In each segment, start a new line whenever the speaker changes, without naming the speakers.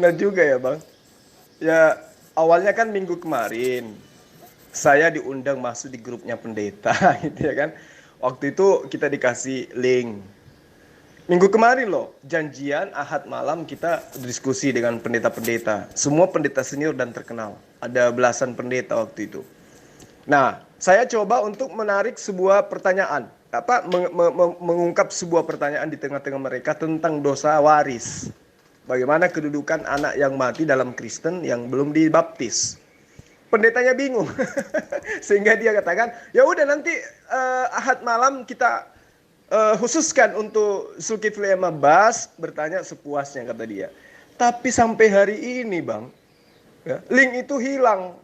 benar juga ya Bang. Ya awalnya kan minggu kemarin saya diundang masuk di grupnya pendeta gitu ya kan. Waktu itu kita dikasih link. Minggu kemarin loh, janjian Ahad malam kita diskusi dengan pendeta-pendeta. Semua pendeta senior dan terkenal. Ada belasan pendeta waktu itu. Nah, saya coba untuk menarik sebuah pertanyaan. Mengungkap sebuah pertanyaan di tengah-tengah mereka tentang dosa waris. Bagaimana kedudukan anak yang mati dalam Kristen yang belum dibaptis. Pendetanya bingung. Sehingga dia katakan, ya udah nanti Ahad malam kita khususkan untuk Zulkifli Bas bertanya sepuasnya kata dia. Tapi sampai hari ini Bang, ya, link itu hilang.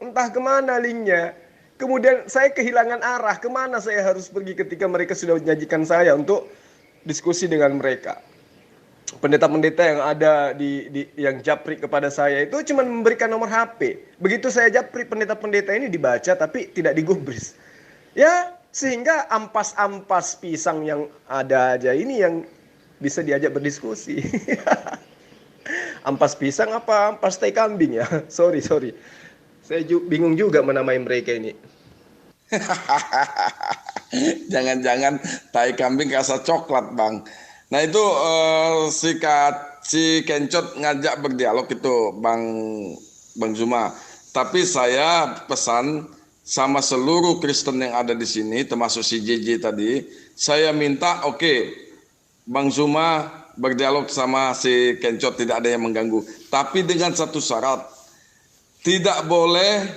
Entah kemana linknya. Kemudian saya kehilangan arah. Kemana saya harus pergi ketika mereka sudah menjanjikan saya untuk diskusi dengan mereka. Pendeta-pendeta yang ada yang japri kepada saya itu cuma memberikan nomor HP. Begitu saya japri pendeta-pendeta ini dibaca tapi tidak digubris. Ya, sehingga ampas-ampas pisang yang ada aja ini yang bisa diajak berdiskusi. Ampas pisang apa ampas tai kambing ya? Sorry. Saya bingung juga menamai mereka ini.
Jangan-jangan tai kambing rasa coklat Bang. Nah itu si Kencot ngajak berdialog itu Bang Zuma. Tapi saya pesan sama seluruh Kristen yang ada di sini, termasuk si JJ tadi, saya minta Bang Zuma berdialog sama si Kencot, tidak ada yang mengganggu. Tapi dengan satu syarat, tidak boleh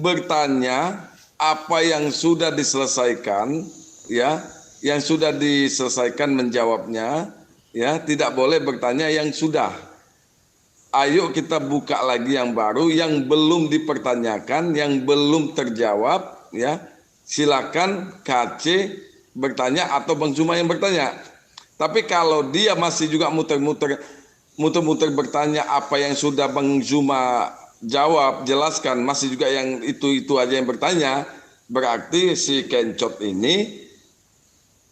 bertanya apa yang sudah diselesaikan, ya, yang sudah diselesaikan menjawabnya, ya, tidak boleh bertanya yang sudah. Ayo kita buka lagi yang baru, yang belum dipertanyakan, yang belum terjawab, ya. Silakan KC bertanya atau Bang Zuma yang bertanya. Tapi kalau dia masih juga muter-muter bertanya apa yang sudah Bang Zuma jawab, jelaskan, masih juga yang itu aja yang bertanya, berarti si Kencot ini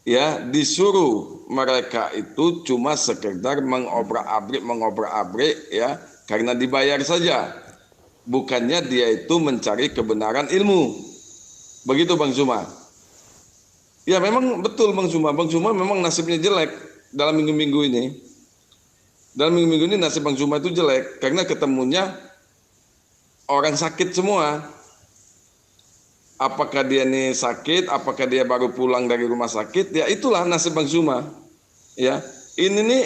ya disuruh mereka itu cuma sekedar mengobrak-abrik ya, karena dibayar saja, bukannya dia itu mencari kebenaran ilmu. Begitu Bang Zuma. Ya memang betul Bang Zuma memang nasibnya jelek dalam minggu-minggu ini. Dalam minggu-minggu ini nasib Bang Zuma itu jelek karena ketemunya orang sakit semua. Apakah dia nih sakit, apakah dia baru pulang dari rumah sakit, ya itulah nasib Bang Zuma. Ya, ini nih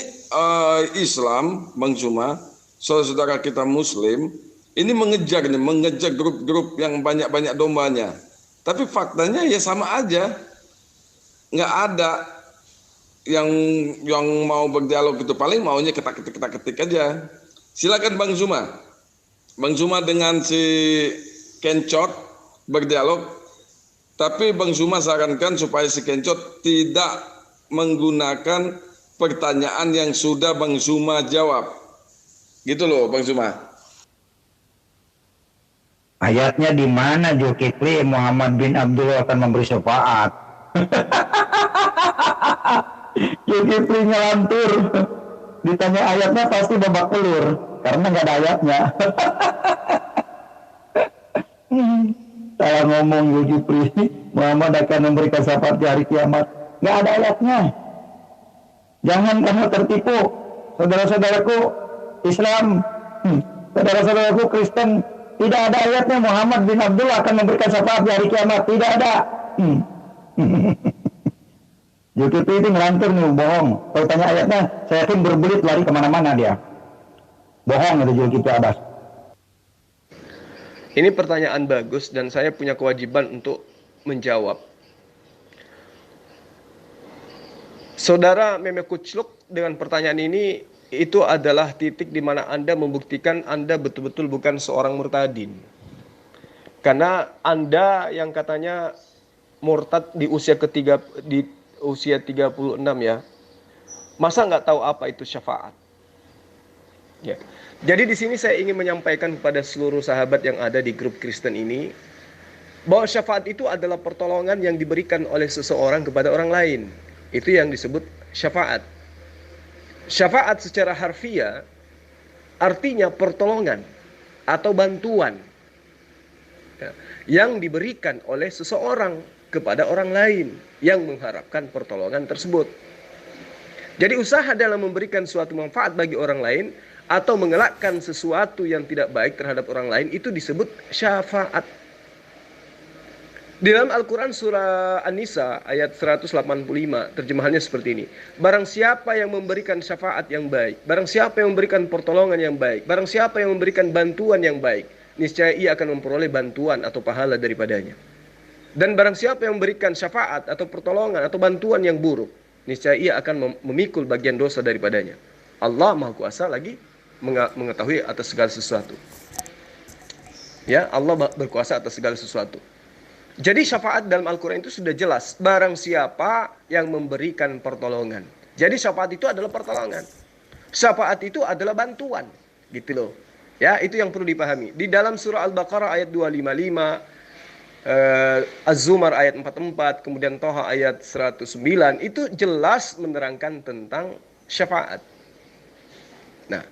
Islam, Bang Zuma, saudara-saudara kita Muslim, ini mengejar grup-grup yang banyak-banyak dombanya. Tapi faktanya ya sama aja, nggak ada yang mau berdialog itu, paling maunya ketak-ketik aja. Silakan Bang Zuma dengan si Kencot berdialog, tapi Bang Zuma sarankan supaya si Kencot tidak menggunakan pertanyaan yang sudah Bang Zuma jawab. Gitu loh Bang Zuma.
Ayatnya di mana Zulkifli Muhammad bin Abdul akan memberi syafaat? Zulkifli ngelantur. Ditanya ayatnya pasti babak belur karena nggak ada ayatnya. Saya ngomong Zulkifli Muhammad akan memberikan syafaat di hari kiamat, nggak ada ayatnya. Jangan kamu tertipu, saudara-saudaraku Islam, saudara-saudaraku Kristen, tidak ada ayatnya Muhammad bin Abdul akan memberikan syafaat di hari kiamat, tidak ada. Zulkifli itu ngelantur nih, bohong. Kalau tanya ayatnya, saya yakin berbelit lari kemana-mana dia. Bohong itu Zulkifli Abbas.
Ini pertanyaan bagus dan saya punya kewajiban untuk menjawab. Saudara Meme Kucluk, dengan pertanyaan ini itu adalah titik di mana Anda membuktikan Anda betul-betul bukan seorang murtadin. Karena Anda yang katanya murtad di usia 36 ya. Masa nggak tahu apa itu syafaat? Ya. Jadi di sini saya ingin menyampaikan kepada seluruh sahabat yang ada di grup Kristen ini bahwa syafaat itu adalah pertolongan yang diberikan oleh seseorang kepada orang lain. Itu yang disebut syafaat. Syafaat secara harfiah artinya pertolongan atau bantuan yang diberikan oleh seseorang kepada orang lain yang mengharapkan pertolongan tersebut. Jadi usaha dalam memberikan suatu manfaat bagi orang lain atau mengelakkan sesuatu yang tidak baik terhadap orang lain itu disebut syafaat. Di dalam Al-Quran surah An-Nisa ayat 185 terjemahannya seperti ini. Barang siapa yang memberikan syafaat yang baik, barang siapa yang memberikan pertolongan yang baik, barang siapa yang memberikan bantuan yang baik, niscaya ia akan memperoleh bantuan atau pahala daripadanya. Dan barang siapa yang memberikan syafaat atau pertolongan atau bantuan yang buruk, niscaya ia akan memikul bagian dosa daripadanya. Allah Maha Kuasa lagi mengetahui atas segala sesuatu. Ya, Allah berkuasa atas segala sesuatu. Jadi syafaat dalam Al-Quran itu sudah jelas. Barang siapa yang memberikan pertolongan. Jadi syafaat itu adalah pertolongan. Syafaat itu adalah bantuan. Gitu loh. Ya, itu yang perlu dipahami. Di dalam surah Al-Baqarah ayat 255, Az-Zumar ayat 44, kemudian Toha ayat 109, itu jelas menerangkan tentang syafaat. Nah,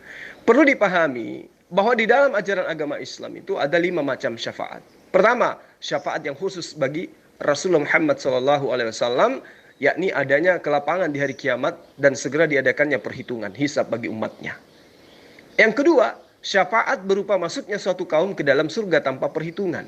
perlu dipahami bahwa di dalam ajaran agama Islam itu ada 5 macam syafaat. Pertama, syafaat yang khusus bagi Rasulullah Muhammad SAW, yakni adanya kelapangan di hari kiamat dan segera diadakannya perhitungan hisab bagi umatnya. Yang kedua, syafaat berupa masuknya suatu kaum ke dalam surga tanpa perhitungan.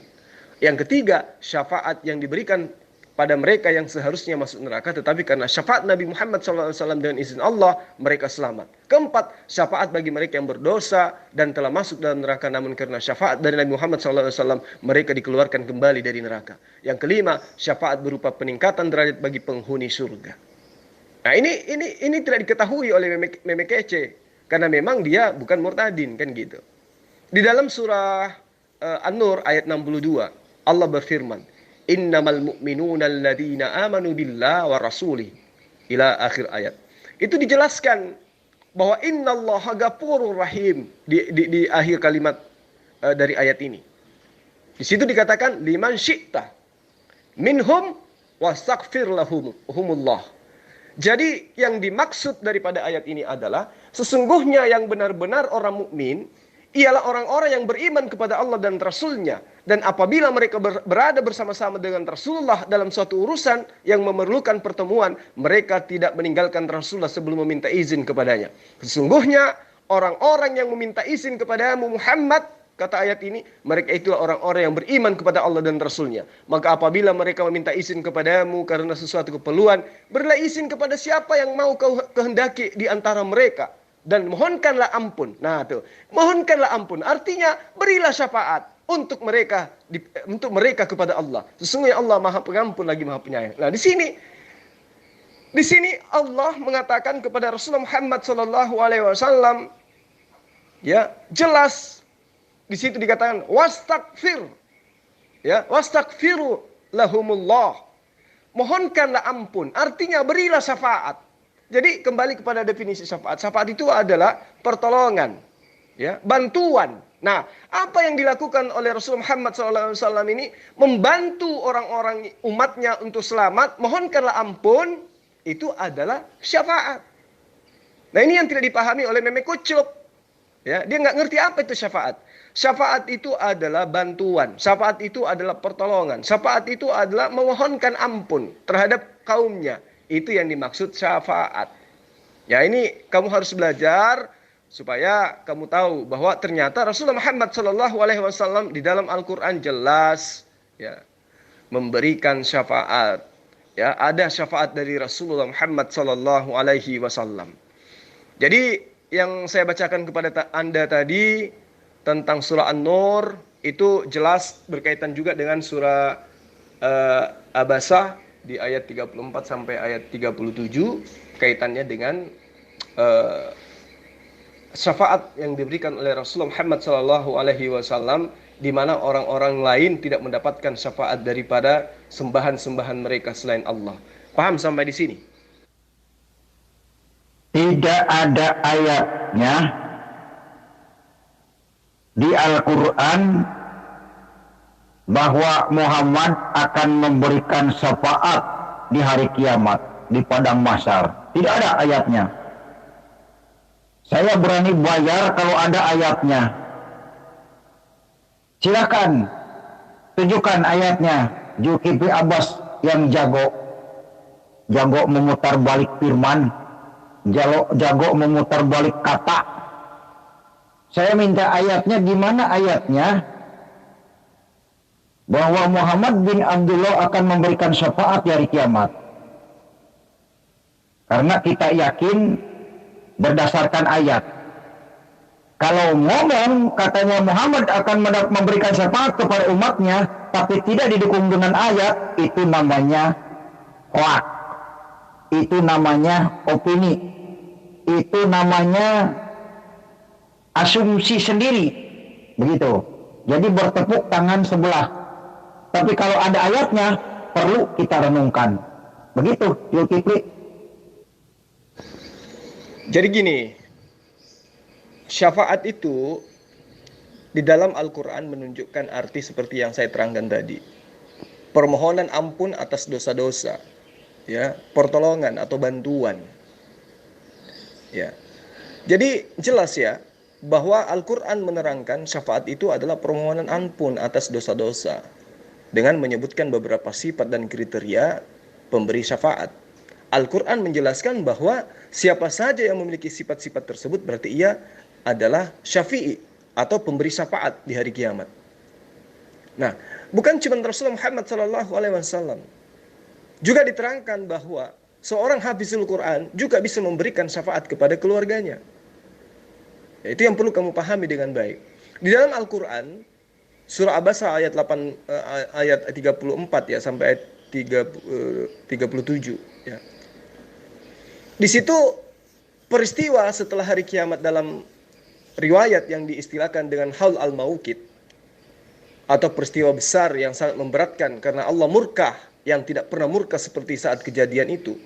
Yang ketiga, syafaat yang diberikan pada mereka yang seharusnya masuk neraka, tetapi karena syafaat Nabi Muhammad SAW dengan izin Allah, mereka selamat. Keempat, syafaat bagi mereka yang berdosa dan telah masuk dalam neraka, namun karena syafaat dari Nabi Muhammad SAW, mereka dikeluarkan kembali dari neraka. Yang kelima, syafaat berupa peningkatan derajat bagi penghuni surga. Nah, ini tidak diketahui oleh meme kece, karena memang dia bukan murtadin, kan gitu. Di dalam surah An-Nur ayat 62, Allah berfirman, innamal mu'minuna alladzina amanu billah wa rasulih, ila akhir ayat. Itu dijelaskan bahwa innallaha ghafurur rahim di akhir kalimat dari ayat ini. Di situ dikatakan liman syi'ta minhum wastaghfir lahumullah. Jadi yang dimaksud daripada ayat ini adalah sesungguhnya yang benar-benar orang mukmin ialah orang-orang yang beriman kepada Allah dan Rasul-Nya. Dan apabila mereka berada bersama-sama dengan Rasulullah dalam suatu urusan yang memerlukan pertemuan, mereka tidak meninggalkan Rasulullah sebelum meminta izin kepadanya. Sesungguhnya orang-orang yang meminta izin kepadamu Muhammad, kata ayat ini, mereka itulah orang-orang yang beriman kepada Allah dan Rasul-Nya. Maka apabila mereka meminta izin kepadamu karena sesuatu keperluan, berilah izin kepada siapa yang mau kau kehendaki di antara mereka. Dan mohonkanlah ampun. Nah tuh, mohonkanlah ampun. Artinya berilah syafaat untuk mereka kepada Allah. Sesungguhnya Allah Maha Pengampun lagi Maha Penyayang. Nah di sini Allah mengatakan kepada Rasulullah Muhammad SAW, ya jelas di situ dikatakan wastaghfir, ya wastaghfiru lahumullah. Mohonkanlah ampun. Artinya berilah syafaat. Jadi kembali kepada definisi syafaat. Syafaat itu adalah pertolongan, ya, bantuan. Nah, apa yang dilakukan oleh Rasulullah Muhammad SAW ini membantu orang-orang umatnya untuk selamat, mohonkanlah ampun, itu adalah syafaat. Nah, ini yang tidak dipahami oleh meme kucuk. Ya, dia nggak ngerti apa itu syafaat. Syafaat itu adalah bantuan. Syafaat itu adalah pertolongan. Syafaat itu adalah memohonkan ampun terhadap kaumnya. Itu yang dimaksud syafaat. Ya, ini kamu harus belajar supaya kamu tahu bahwa ternyata Rasulullah Muhammad SAW di dalam Al-Quran jelas, ya, memberikan syafaat. Ya, ada syafaat dari Rasulullah Muhammad SAW. Jadi yang saya bacakan kepada Anda tadi tentang surah An-Nur itu jelas berkaitan juga dengan surah Abasa di ayat 34 sampai ayat 37, kaitannya dengan syafaat yang diberikan oleh Rasulullah Muhammad SAW, di mana orang-orang lain tidak mendapatkan syafaat daripada sembahan-sembahan mereka selain Allah. Paham sampai di sini?
Tidak ada ayatnya di Al-Quran bahwa Muhammad akan memberikan syafaat di hari kiamat di padang mahsyar. Tidak ada ayatnya. Saya berani bayar kalau ada ayatnya. Silakan tunjukkan ayatnya. Zulkifli Abbas yang jago memutar balik firman, jago memutar balik kata. Saya minta ayatnya. Gimana ayatnya? Bahwa Muhammad bin Abdullah akan memberikan syafaat di hari kiamat. Karena kita yakin berdasarkan ayat. Kalau ngomong katanya Muhammad akan memberikan syafaat kepada umatnya, tapi tidak didukung dengan ayat, itu namanya hoak. Itu namanya opini. Itu namanya asumsi sendiri. Begitu. Jadi bertepuk tangan sebelah. Tapi kalau ada ayatnya, perlu kita renungkan. Begitu, Zulkifli.
Jadi gini, syafaat itu di dalam Al-Quran menunjukkan arti seperti yang saya terangkan tadi. Permohonan ampun atas dosa-dosa, ya, pertolongan atau bantuan. Ya. Jadi jelas ya bahwa Al-Quran menerangkan syafaat itu adalah permohonan ampun atas dosa-dosa dengan menyebutkan beberapa sifat dan kriteria pemberi syafaat. Al-Quran menjelaskan bahwa siapa saja yang memiliki sifat-sifat tersebut berarti ia adalah syafi'i atau pemberi syafaat di hari kiamat. Nah, bukan cuma Rasulullah Muhammad SAW. Juga diterangkan bahwa seorang hafizul Quran juga bisa memberikan syafaat kepada keluarganya. Itu yang perlu kamu pahami dengan baik. Di dalam Al-Quran, surah Abasa ayat 34 ya sampai ayat 37 ya. Di situ peristiwa setelah hari kiamat dalam riwayat yang diistilahkan dengan haul al-mauqit atau peristiwa besar yang sangat memberatkan karena Allah murka yang tidak pernah murka seperti saat kejadian itu,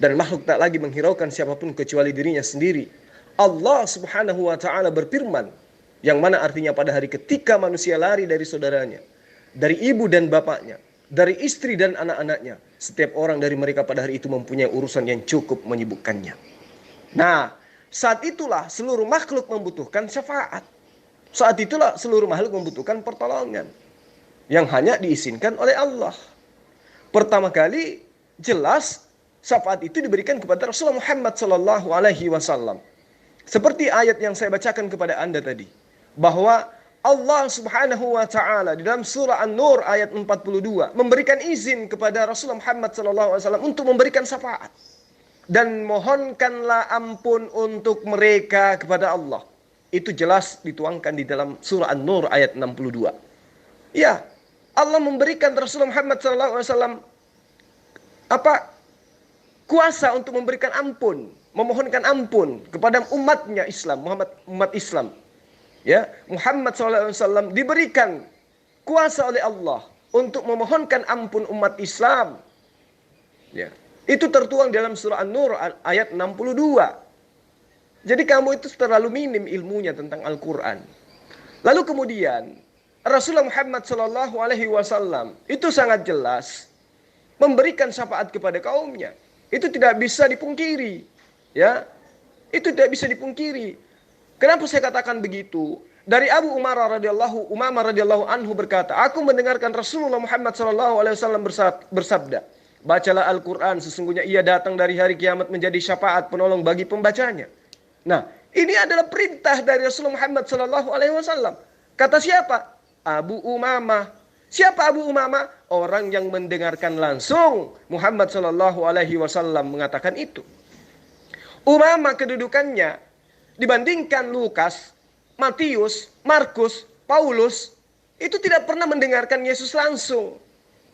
dan makhluk tak lagi menghiraukan siapapun kecuali dirinya sendiri. Allah Subhanahu wa taala berfirman, yang mana artinya pada hari ketika manusia lari dari saudaranya, dari ibu dan bapaknya, dari istri dan anak-anaknya, setiap orang dari mereka pada hari itu mempunyai urusan yang cukup menyibukkannya. Nah, saat itulah seluruh makhluk membutuhkan syafaat. Saat itulah seluruh makhluk membutuhkan pertolongan yang hanya diizinkan oleh Allah. Pertama kali jelas syafaat itu diberikan kepada Rasulullah Muhammad SAW. Seperti ayat yang saya bacakan kepada Anda tadi, bahwa Allah Subhanahu wa taala di dalam surah An-Nur ayat 42 memberikan izin kepada Rasulullah Muhammad SAW untuk memberikan syafaat. Dan mohonkanlah ampun untuk mereka kepada Allah. Itu jelas dituangkan di dalam surah An-Nur ayat 62. Ya, Allah memberikan Rasulullah Muhammad SAW kuasa untuk memberikan ampun, memohonkan ampun kepada umatnya Islam, umat Islam. Ya, Muhammad SAW diberikan kuasa oleh Allah untuk memohonkan ampun umat Islam. Ya, itu tertuang dalam surah An-Nur ayat 62. Jadi kamu itu terlalu minim ilmunya tentang Al-Quran. Lalu kemudian Rasulullah Muhammad SAW itu sangat jelas memberikan syafaat kepada kaumnya. Itu tidak bisa dipungkiri. Ya, itu tidak bisa dipungkiri. Kenapa saya katakan begitu? Dari Abu Umamah radhiyallahu anhu berkata, aku mendengarkan Rasulullah Muhammad SAW bersabda, bacalah Al-Quran, sesungguhnya ia datang dari hari kiamat menjadi syafaat penolong bagi pembacanya. Nah, ini adalah perintah dari Rasulullah Muhammad SAW. Kata siapa? Abu Umamah. Siapa Abu Umamah? Orang yang mendengarkan langsung Muhammad SAW mengatakan itu. Umamah kedudukannya dibandingkan Lukas, Matius, Markus, Paulus, itu tidak pernah mendengarkan Yesus langsung.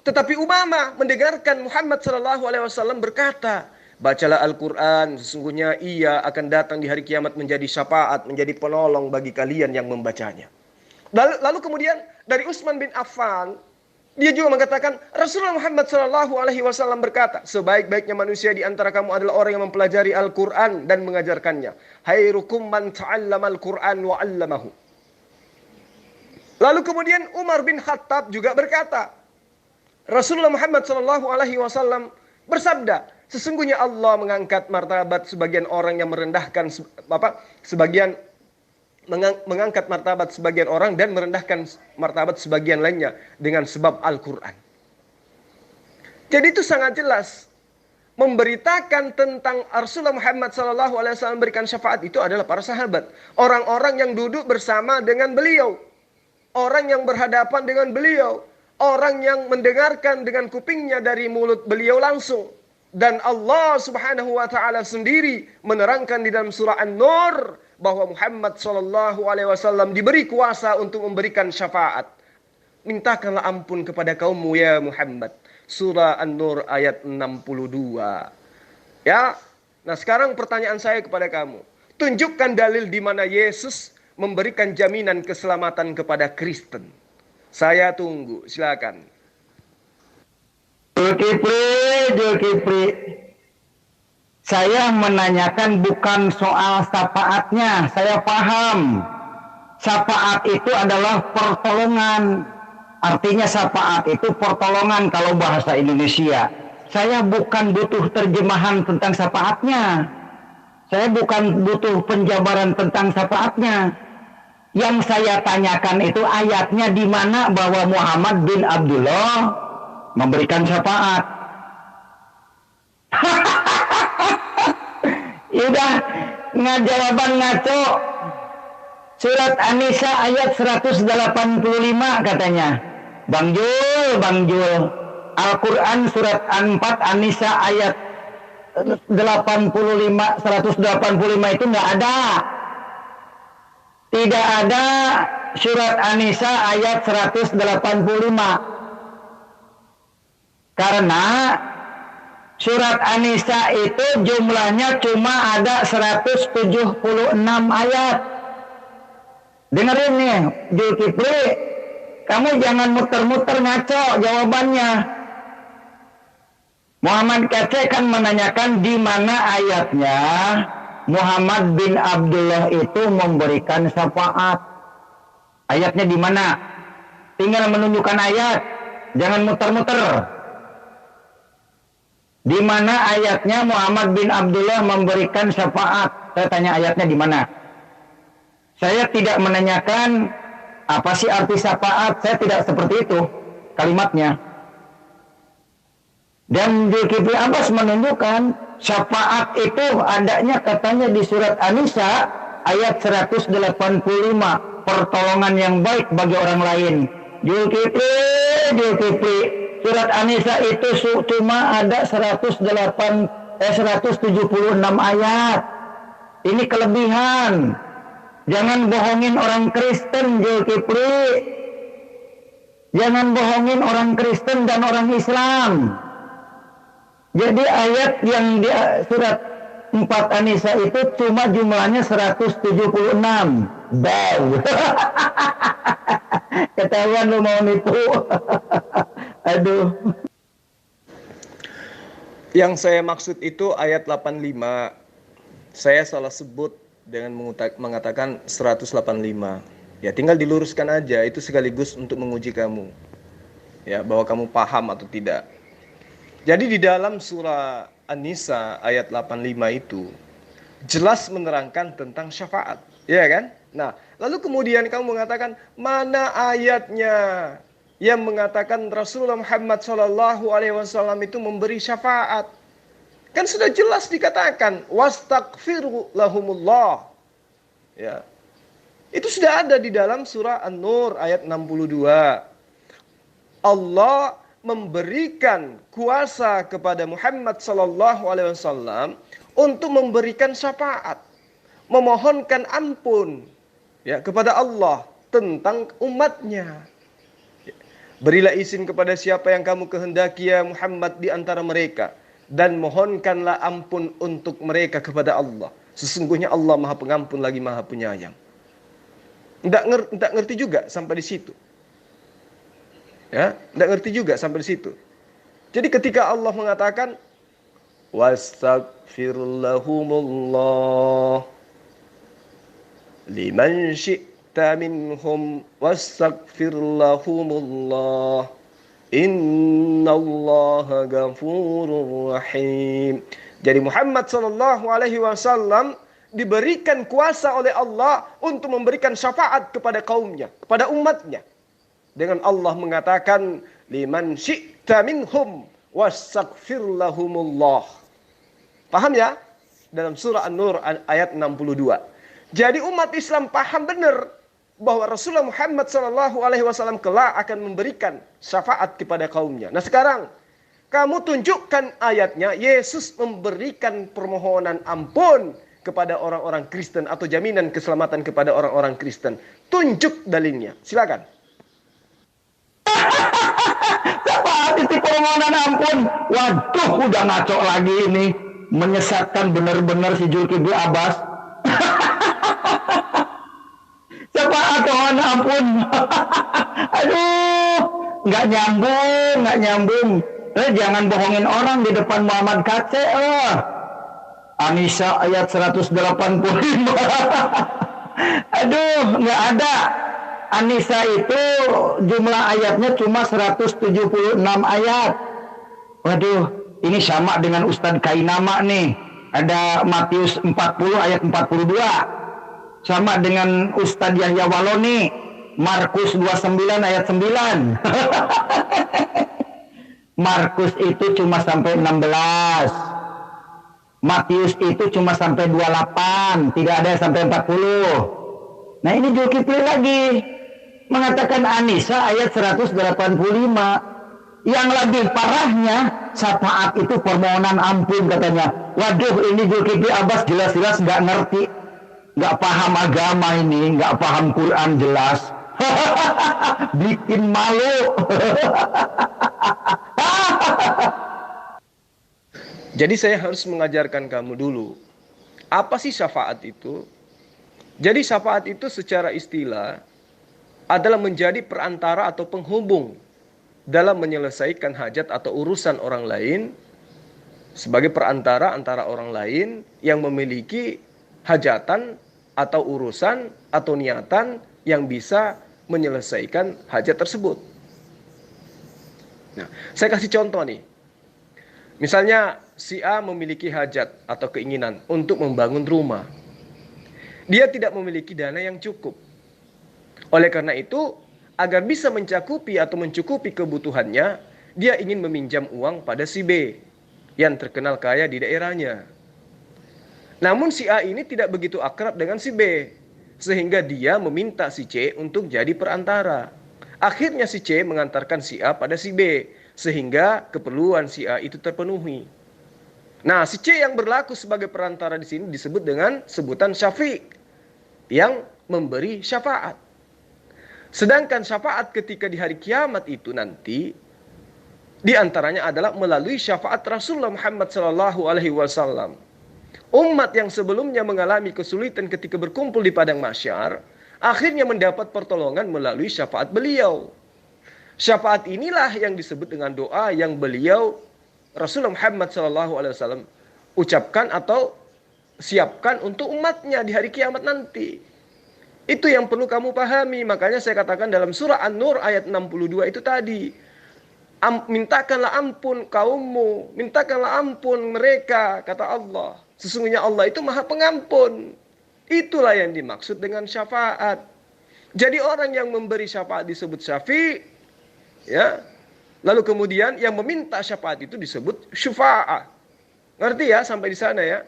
Tetapi Umamah mendengarkan Muhammad SAW berkata, bacalah Al-Quran, sesungguhnya ia akan datang di hari kiamat menjadi syafaat, menjadi penolong bagi kalian yang membacanya. Lalu kemudian dari Utsman bin Affan, dia juga mengatakan, Rasulullah Muhammad SAW berkata, sebaik-baiknya manusia di antara kamu adalah orang yang mempelajari Al-Quran dan mengajarkannya. Khairukum man ta'allama Al-Quran wa 'allamahu. Lalu kemudian Umar bin Khattab juga berkata, Rasulullah Muhammad SAW bersabda, Sesungguhnya Allah mengangkat martabat sebagian orang yang merendahkan sebagian mengangkat martabat sebagian orang dan merendahkan martabat sebagian lainnya dengan sebab Al-Quran. Jadi itu sangat jelas. Memberitakan tentang Rasulullah Muhammad SAW memberikan syafaat itu adalah para sahabat. Orang-orang yang duduk bersama dengan beliau. Orang yang berhadapan dengan beliau. Orang yang mendengarkan dengan kupingnya dari mulut beliau langsung. Dan Allah Subhanahu wa taala sendiri menerangkan di dalam surah An-Nur bahwa Muhammad SAW diberi kuasa untuk memberikan syafaat. Mintakanlah ampun kepada kaummu ya Muhammad. Surah An-Nur ayat 62. Ya. Nah, sekarang pertanyaan saya kepada kamu. Tunjukkan dalil di mana Yesus memberikan jaminan keselamatan kepada Kristen. Saya tunggu, silakan.
Zulkifli. Saya menanyakan bukan soal syafaatnya. Saya paham. Syafaat itu adalah pertolongan. Artinya syafaat itu pertolongan kalau bahasa Indonesia. Saya bukan butuh terjemahan tentang syafaatnya. Saya bukan butuh penjabaran tentang syafaatnya. Yang saya tanyakan itu ayatnya di mana bahwa Muhammad bin Abdullah memberikan syafaat. Udah jawaban ngaco. Surat An-Nisa ayat 185 katanya. Bang Jul. Al-Quran surat 4 An-Nisa ayat 185 itu nggak ada. Tidak ada surat An-Nisa ayat 185. Karena surat An-Nisa itu jumlahnya cuma ada 176 ayat. Dengerin nih, Zulkifli, kamu jangan muter-muter ngaco jawabannya. Muhammad Kece kan menanyakan di mana ayatnya Muhammad bin Abdullah itu memberikan syafaat. Ayatnya di mana? Tinggal menunjukkan ayat, jangan muter-muter. Di mana ayatnya Muhammad bin Abdullah memberikan syafaat? Saya tanya ayatnya di mana? Saya tidak menanyakan apa sih arti syafaat. Saya tidak seperti itu kalimatnya. Dan Zulkifli Abbas menunjukkan syafaat itu adanya katanya di surat An-Nisa ayat 185. Pertolongan yang baik bagi orang lain. Zulkifli. Surat An-Nisa itu cuma ada 176 ayat. Ini kelebihan. Jangan bohongin orang Kristen, Zulkifli. Jangan bohongin orang Kristen dan orang Islam. Jadi ayat yang di surat 4 An-Nisa itu cuma jumlahnya 176. Bau. Ketahuan lu mau nipu. Aduh.
Yang saya maksud itu ayat 85. Saya salah sebut dengan mengatakan 185. Ya tinggal diluruskan aja, itu sekaligus untuk menguji kamu. Ya, bahwa kamu paham atau tidak. Jadi di dalam surah An-Nisa ayat 85 itu jelas menerangkan tentang syafaat, ya kan? Nah, lalu kemudian kamu mengatakan mana ayatnya yang mengatakan Rasulullah Muhammad SAW itu memberi syafaat? Kan sudah jelas dikatakan wastaghfiru lahumullah. Ya. Itu sudah ada di dalam surah An-Nur ayat 62. Allah memberikan kuasa kepada Muhammad SAW untuk memberikan syafaat, memohonkan ampun ya kepada Allah tentang umatnya. Berilah izin kepada siapa yang kamu kehendaki ya Muhammad di antara mereka, dan mohonkanlah ampun untuk mereka kepada Allah. Sesungguhnya Allah Maha Pengampun lagi Maha Penyayang. Tidak ngerti juga sampai di situ. Ya, tidak ngerti juga sampai di situ. Jadi ketika Allah mengatakan wastaghfirlahumullah liman syi'ta minhum wastaghfirlahumullah inna innallaha ghafurur rahim. Jadi Muhammad sallallahu alaihi wasallam diberikan kuasa oleh Allah untuk memberikan syafaat kepada kaumnya, kepada umatnya. Dengan Allah mengatakan, liman syi'ta minhum wastaghfir lahumullah. Paham ya? Dalam surah An-Nur ayat 62. Jadi umat Islam paham benar bahwa Rasulullah Muhammad SAW kelak akan memberikan syafaat kepada kaumnya. Nah sekarang, kamu tunjukkan ayatnya, Yesus memberikan permohonan ampun kepada orang-orang Kristen atau jaminan keselamatan kepada orang-orang Kristen. Tunjuk dalilnya, silakan.
Syafaat itu permohonan ampun. Waduh, udah ngaco lagi ini. Menyesatkan benar-benar si Zulkifli Abbas. Syafaat permohonan ampun. Aduh, nggak nyambung. Jangan bohongin orang di depan Muhammad Kace. An-Nisa ayat 185. Aduh, nggak ada. An-Nisa itu jumlah ayatnya cuma 176 ayat. Waduh, ini sama dengan Ustadz Kainama nih. Ada Matius 40 ayat 42. Sama dengan Ustadz Yahya Waloni, Markus 29 ayat 9. Markus itu cuma sampai 16. Matius itu cuma sampai 28, tidak ada sampai 40. Nah ini Zulkifli lagi mengatakan An-Nisa ayat 185. Yang lebih parahnya, syafaat itu permohonan ampun katanya. Waduh, ini Zulkifli Abbas jelas-jelas nggak ngerti, nggak paham agama ini, nggak paham Quran jelas. Bikin malu.
Jadi saya harus mengajarkan kamu dulu, apa sih syafaat itu? Jadi syafaat itu secara istilah adalah menjadi perantara atau penghubung dalam menyelesaikan hajat atau urusan orang lain, sebagai perantara antara orang lain yang memiliki hajatan atau urusan atau niatan yang bisa menyelesaikan hajat tersebut. Nah, saya kasih contoh nih. Misalnya si A memiliki hajat atau keinginan untuk membangun rumah. Dia tidak memiliki dana yang cukup. Oleh karena itu, agar bisa mencakupi atau mencukupi kebutuhannya, dia ingin meminjam uang pada si B yang terkenal kaya di daerahnya. Namun si A ini tidak begitu akrab dengan si B, sehingga dia meminta si C untuk jadi perantara. Akhirnya si C mengantarkan si A pada si B, sehingga keperluan si A itu terpenuhi. Nah, si C yang berlaku sebagai perantara di sini disebut dengan sebutan syafi', yang memberi syafaat. Sedangkan syafaat ketika di hari kiamat itu nanti, di antaranya adalah melalui syafaat Rasulullah Muhammad SAW. Umat yang sebelumnya mengalami kesulitan ketika berkumpul di padang mahsyar, akhirnya mendapat pertolongan melalui syafaat beliau. Syafaat inilah yang disebut dengan doa yang beliau Rasulullah Muhammad SAW ucapkan atau siapkan untuk umatnya di hari kiamat nanti. Itu yang perlu kamu pahami. Makanya saya katakan dalam surah An-Nur ayat 62 itu tadi, mintakanlah ampun kaummu, mintakanlah ampun mereka, kata Allah. Sesungguhnya Allah itu maha pengampun. Itulah yang dimaksud dengan syafaat. Jadi orang yang memberi syafaat disebut syafi', ya. Lalu kemudian yang meminta syafaat itu disebut syufa'ah. Ngerti ya sampai di sana ya?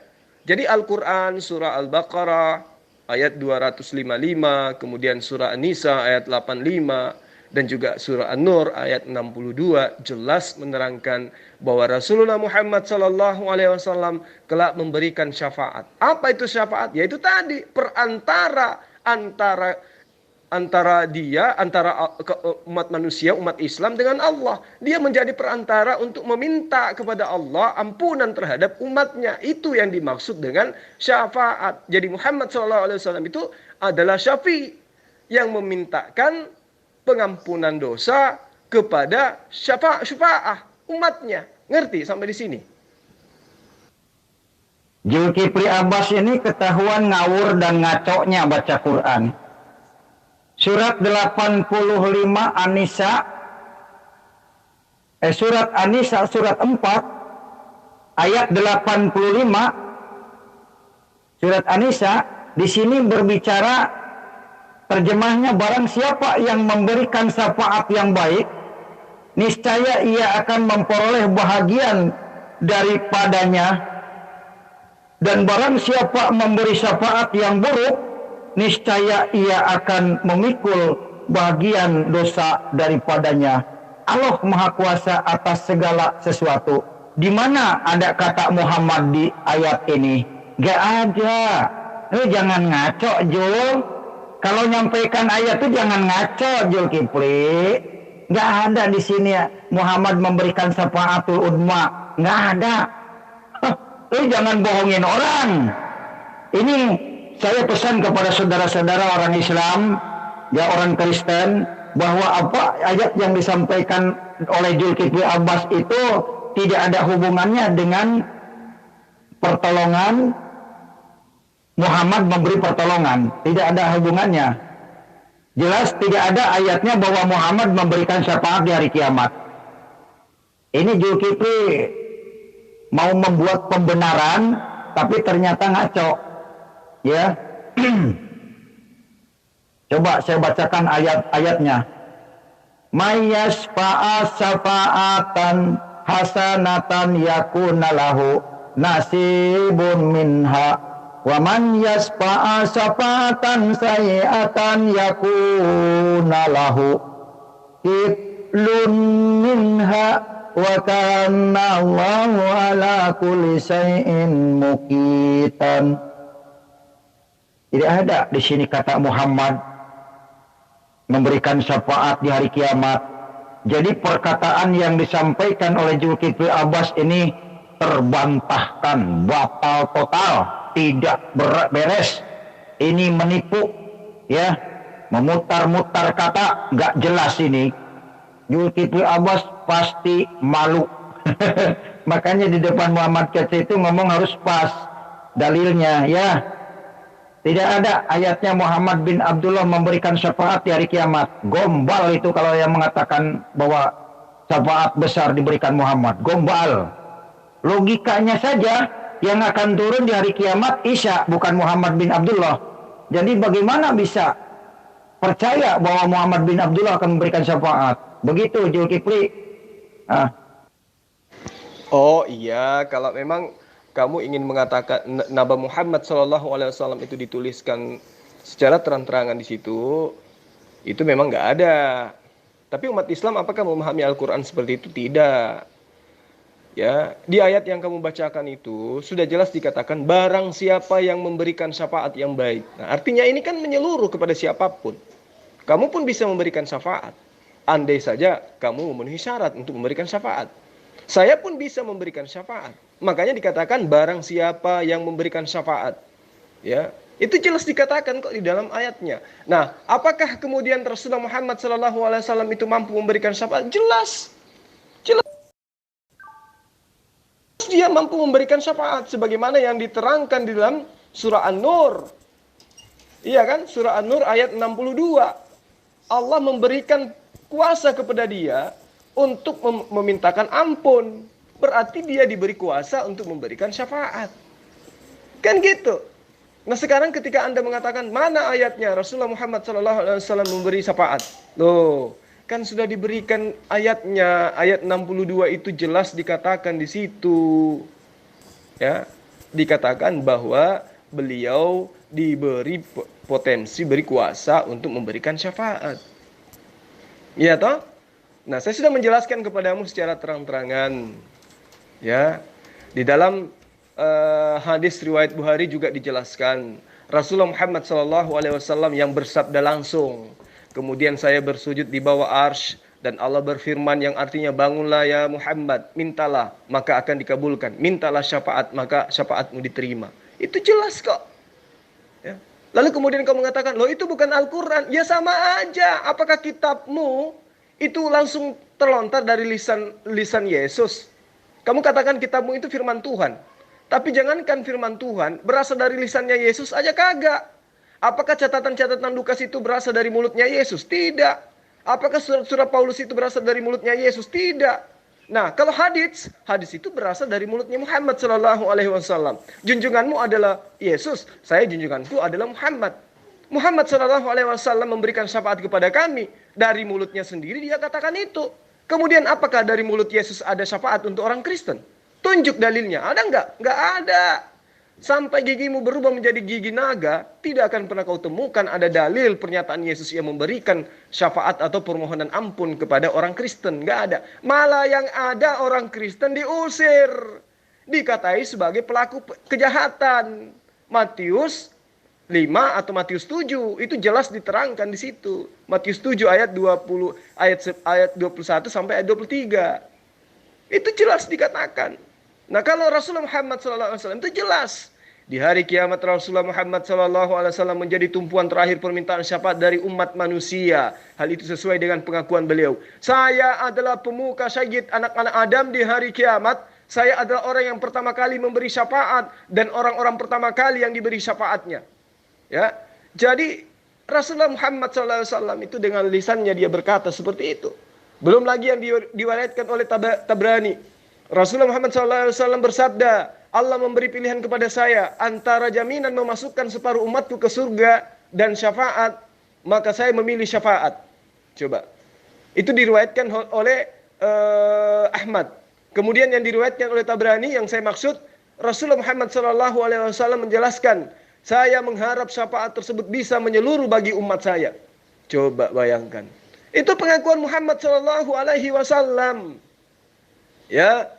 Jadi Al-Quran surah Al-Baqarah ayat 255, kemudian surah An-Nisa ayat 85, dan juga surah An-Nur ayat 62 jelas menerangkan bahwa Rasulullah Muhammad SAW kelak memberikan syafaat. Apa itu syafaat? Yaitu tadi perantara antara umat manusia, umat Islam dengan Allah. Dia menjadi perantara untuk meminta kepada Allah ampunan terhadap umatnya. Itu yang dimaksud dengan syafaat. Jadi Muhammad SAW itu adalah syafi' yang memintakan pengampunan dosa kepada syafa'ah umatnya. Ngerti sampai di sini?
Zulkifli Abbas ini ketahuan ngawur dan ngaconya baca Quran. Surat 85 An-Nisa surat An-Nisa surat 4 ayat 85. Surat An-Nisa di sini berbicara, terjemahnya, barang siapa yang memberikan syafaat yang baik, niscaya ia akan memperoleh bahagian daripadanya, dan barang siapa memberi syafaat yang buruk, niscaya ia akan memikul bagian dosa daripadanya. Allah Maha Kuasa atas segala sesuatu. Di mana ada kata Muhammad di ayat ini? Gak ada. Lu jangan ngaco, Jul. Kalau nyampaikan ayat itu jangan ngaco, Jul Kipli. Gak ada di sini ya Muhammad memberikan syafaatul udma. Gak ada. Lu jangan bohongin orang. Ini saya pesan kepada saudara-saudara orang Islam, ya orang Kristen, bahwa apa ayat yang disampaikan oleh Zulkifli Abbas itu tidak ada hubungannya dengan pertolongan, Muhammad memberi pertolongan, tidak ada hubungannya. Jelas tidak ada ayatnya bahwa Muhammad memberikan syafaat di hari kiamat. Ini Zulkifli mau membuat pembenaran tapi ternyata ngaco, ya. Coba saya bacakan ayat-ayatnya. Mayyasfa'a syafa'atan hasanatan yakuna lahu nasibun minha, wa man yasfa'a syafa'atan sayyi'atan yakuna lahu kiflun minha, wa kana Allahu ala kulli syai'in muqitan. Tidak ada di sini kata Muhammad memberikan syafaat di hari kiamat. Jadi perkataan yang disampaikan oleh Zulkifli Abbas ini terbantahkan, batal total, tidak beres. Ini menipu, ya, memutar-mutar kata, nggak jelas ini. Zulkifli Abbas pasti malu. Makanya di depan Muhammad Kece itu ngomong harus pas dalilnya, ya. Tidak ada ayatnya Muhammad bin Abdullah memberikan syafaat di hari kiamat. Gombal itu kalau yang mengatakan bahwa syafaat besar diberikan Muhammad. Gombal. Logikanya saja yang akan turun di hari kiamat Isa, bukan Muhammad bin Abdullah. Jadi bagaimana bisa percaya bahwa Muhammad bin Abdullah akan memberikan syafaat? Begitu Zulkifli.
Oh iya, kalau memang kamu ingin mengatakan Nabi Muhammad SAW itu dituliskan secara terang-terangan di situ, itu memang nggak ada. Tapi umat Islam apakah memahami Al-Quran seperti itu? Tidak. Ya, di ayat yang kamu bacakan itu sudah jelas dikatakan barang siapa yang memberikan syafaat yang baik. Nah, artinya ini kan menyeluruh kepada siapapun. Kamu pun bisa memberikan syafaat. Andai saja kamu memenuhi syarat untuk memberikan syafaat. Saya pun bisa memberikan syafaat. Makanya dikatakan barang siapa yang memberikan syafaat. Ya, itu jelas dikatakan kok di dalam ayatnya. Nah, apakah kemudian Rasulullah Muhammad SAW itu mampu memberikan syafaat? Jelas. Jelas dia mampu memberikan syafaat sebagaimana yang diterangkan di dalam surah An-Nur. Iya kan? Surah An-Nur ayat 62. Allah memberikan kuasa kepada dia untuk memintakan ampun. Berarti dia diberi kuasa untuk memberikan syafaat. Kan gitu. Nah sekarang ketika Anda mengatakan mana ayatnya Rasulullah Muhammad SAW memberi syafaat. Loh, kan sudah diberikan ayatnya. Ayat 62 itu jelas dikatakan di situ. Ya, dikatakan bahwa beliau diberi potensi, beri kuasa untuk memberikan syafaat. Iya toh? Nah, saya sudah menjelaskan kepadamu secara terang-terangan. Ya, di dalam hadis riwayat Bukhari juga dijelaskan Rasulullah Muhammad SAW yang bersabda langsung, kemudian saya bersujud di bawah arsy dan Allah berfirman yang artinya bangunlah ya Muhammad, mintalah maka akan dikabulkan, mintalah syafaat maka syafaatmu diterima. Itu jelas kok. Ya. Lalu kemudian kau mengatakan, loh itu bukan Al-Quran. Ya sama aja, apakah kitabmu itu langsung terlontar dari lisan Yesus? Kamu katakan kitabmu itu firman Tuhan. Tapi jangankan firman Tuhan, berasal dari lisannya Yesus aja kagak. Apakah catatan-catatan Lukas itu berasal dari mulutnya Yesus? Tidak. Apakah surat-surat Paulus itu berasal dari mulutnya Yesus? Tidak. Nah, kalau hadis itu berasal dari mulutnya Muhammad Sallallahu Alaihi Wasallam. Junjunganmu adalah Yesus, saya junjunganku adalah Muhammad. Muhammad Sallallahu Alaihi Wasallam memberikan syafaat kepada kami. Dari mulutnya sendiri dia katakan itu. Kemudian apakah dari mulut Yesus ada syafaat untuk orang Kristen? Tunjuk dalilnya. Ada enggak? Enggak ada. Sampai gigimu berubah menjadi gigi naga, tidak akan pernah kau temukan ada dalil pernyataan Yesus yang memberikan syafaat atau permohonan ampun kepada orang Kristen. Enggak ada. Malah yang ada orang Kristen diusir. Dikatai sebagai pelaku kejahatan. Matius 5 atau Matius 7 itu jelas diterangkan di situ. Matius 7 ayat 20 ayat 21 sampai ayat 23. Itu jelas dikatakan. Nah, kalau Rasulullah Muhammad SAW itu jelas. Di hari kiamat Rasulullah Muhammad SAW menjadi tumpuan terakhir permintaan syafaat dari umat manusia. Hal itu sesuai dengan pengakuan beliau. Saya adalah pemuka syahid anak-anak Adam di hari kiamat. Saya adalah orang yang pertama kali memberi syafaat dan orang-orang pertama kali yang diberi syafaatnya. Ya, jadi Rasulullah Muhammad SAW itu dengan lisannya dia berkata seperti itu. Belum lagi yang diwariatkan oleh Tabrani. Rasulullah Muhammad SAW bersabda, Allah memberi pilihan kepada saya antara jaminan memasukkan separuh umatku ke surga dan syafaat, maka saya memilih syafaat. Coba. Itu diriwayatkan oleh Ahmad. Kemudian yang diriwayatkan oleh Tabrani yang saya maksud, Rasulullah Muhammad SAW menjelaskan, saya mengharap syafaat tersebut bisa menyeluruh bagi umat saya. Coba bayangkan. Itu pengakuan Muhammad SAW. Ya,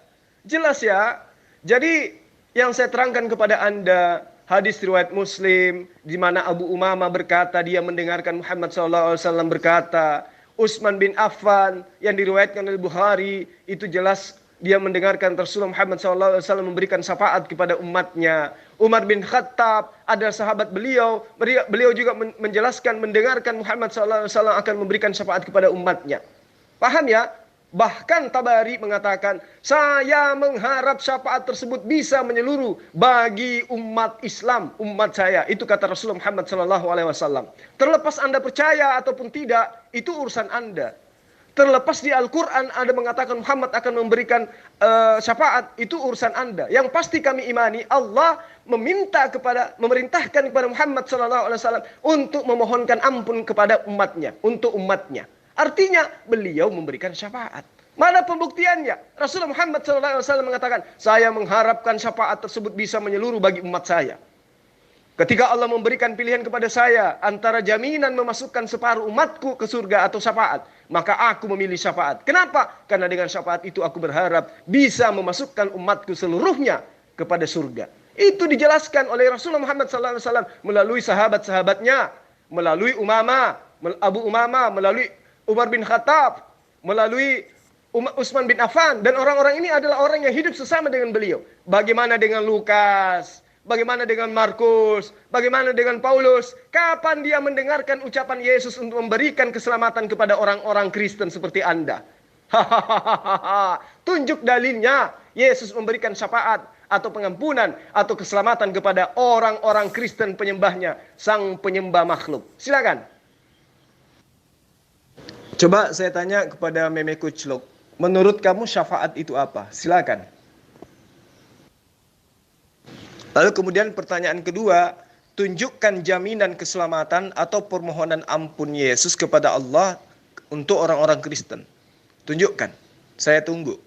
jelas ya. Jadi yang saya terangkan kepada Anda, hadis riwayat Muslim, di mana Abu Umamah berkata, dia mendengarkan Muhammad SAW berkata, Utsman bin Affan yang diriwayatkan oleh Bukhari, itu jelas dia mendengarkan Rasulullah Muhammad SAW memberikan syafaat kepada umatnya. Umar bin Khattab adalah sahabat beliau. Beliau juga menjelaskan, mendengarkan Muhammad SAW akan memberikan syafaat kepada umatnya. Paham ya? Bahkan Tabari mengatakan, saya mengharap syafaat tersebut bisa menyeluruh bagi umat Islam, umat saya. Itu kata Rasulullah Muhammad SAW. Terlepas Anda percaya ataupun tidak, itu urusan Anda. Terlepas di Al-Quran ada mengatakan Muhammad akan memberikan syafaat, itu urusan Anda. Yang pasti kami imani, Allah memerintahkan kepada Muhammad SAW untuk memohonkan ampun kepada umatnya, untuk umatnya. Artinya beliau memberikan syafaat. Mana pembuktiannya? Rasulullah Muhammad SAW mengatakan, saya mengharapkan syafaat tersebut bisa menyeluruh bagi umat saya. Ketika Allah memberikan pilihan kepada saya antara jaminan memasukkan separuh umatku ke surga atau syafaat, maka aku memilih syafaat. Kenapa? Karena dengan syafaat itu aku berharap bisa memasukkan umatku seluruhnya kepada surga. Itu dijelaskan oleh Rasulullah Muhammad SAW melalui sahabat-sahabatnya, melalui Abu Umamah, melalui Umar bin Khattab, melalui Utsman bin Affan, dan orang-orang ini adalah orang yang hidup sesama dengan beliau. Bagaimana dengan Lukas? Bagaimana dengan Markus? Bagaimana dengan Paulus? Kapan dia mendengarkan ucapan Yesus untuk memberikan keselamatan kepada orang-orang Kristen seperti Anda? Tunjuk dalilnya. Yesus memberikan syafaat atau pengampunan atau keselamatan kepada orang-orang Kristen penyembahnya, sang penyembah makhluk. Silakan. Coba saya tanya kepada Meme Kuclok, menurut kamu syafaat itu apa? Silakan. Lalu kemudian pertanyaan kedua, tunjukkan jaminan keselamatan atau permohonan ampun Yesus kepada Allah untuk orang-orang Kristen. Tunjukkan. Saya tunggu.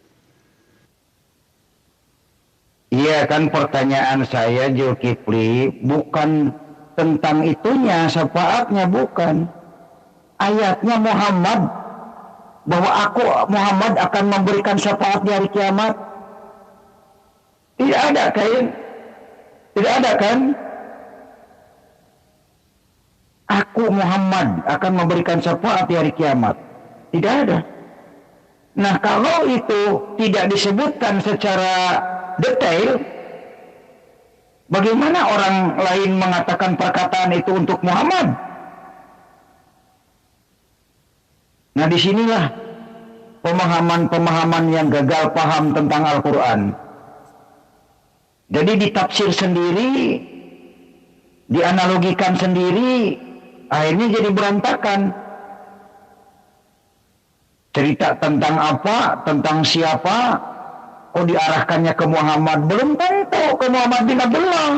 Iya kan, pertanyaan saya Zulkifli bukan tentang itunya, syafaatnya bukan. Ayatnya Muhammad, bahwa aku Muhammad akan memberikan syafaat di hari kiamat. Tidak ada kan? Tidak ada kan? Aku Muhammad akan memberikan syafaat di hari kiamat. Tidak ada. Nah, kalau itu tidak disebutkan secara detail, bagaimana orang lain mengatakan perkataan itu untuk Muhammad? Nah, disinilah pemahaman-pemahaman yang gagal paham tentang Al-Quran. Jadi ditafsir sendiri, dianalogikan sendiri, akhirnya jadi berantakan. Cerita tentang apa, tentang siapa, diarahkannya ke Muhammad, belum tentu ke Muhammad bin Abdullah.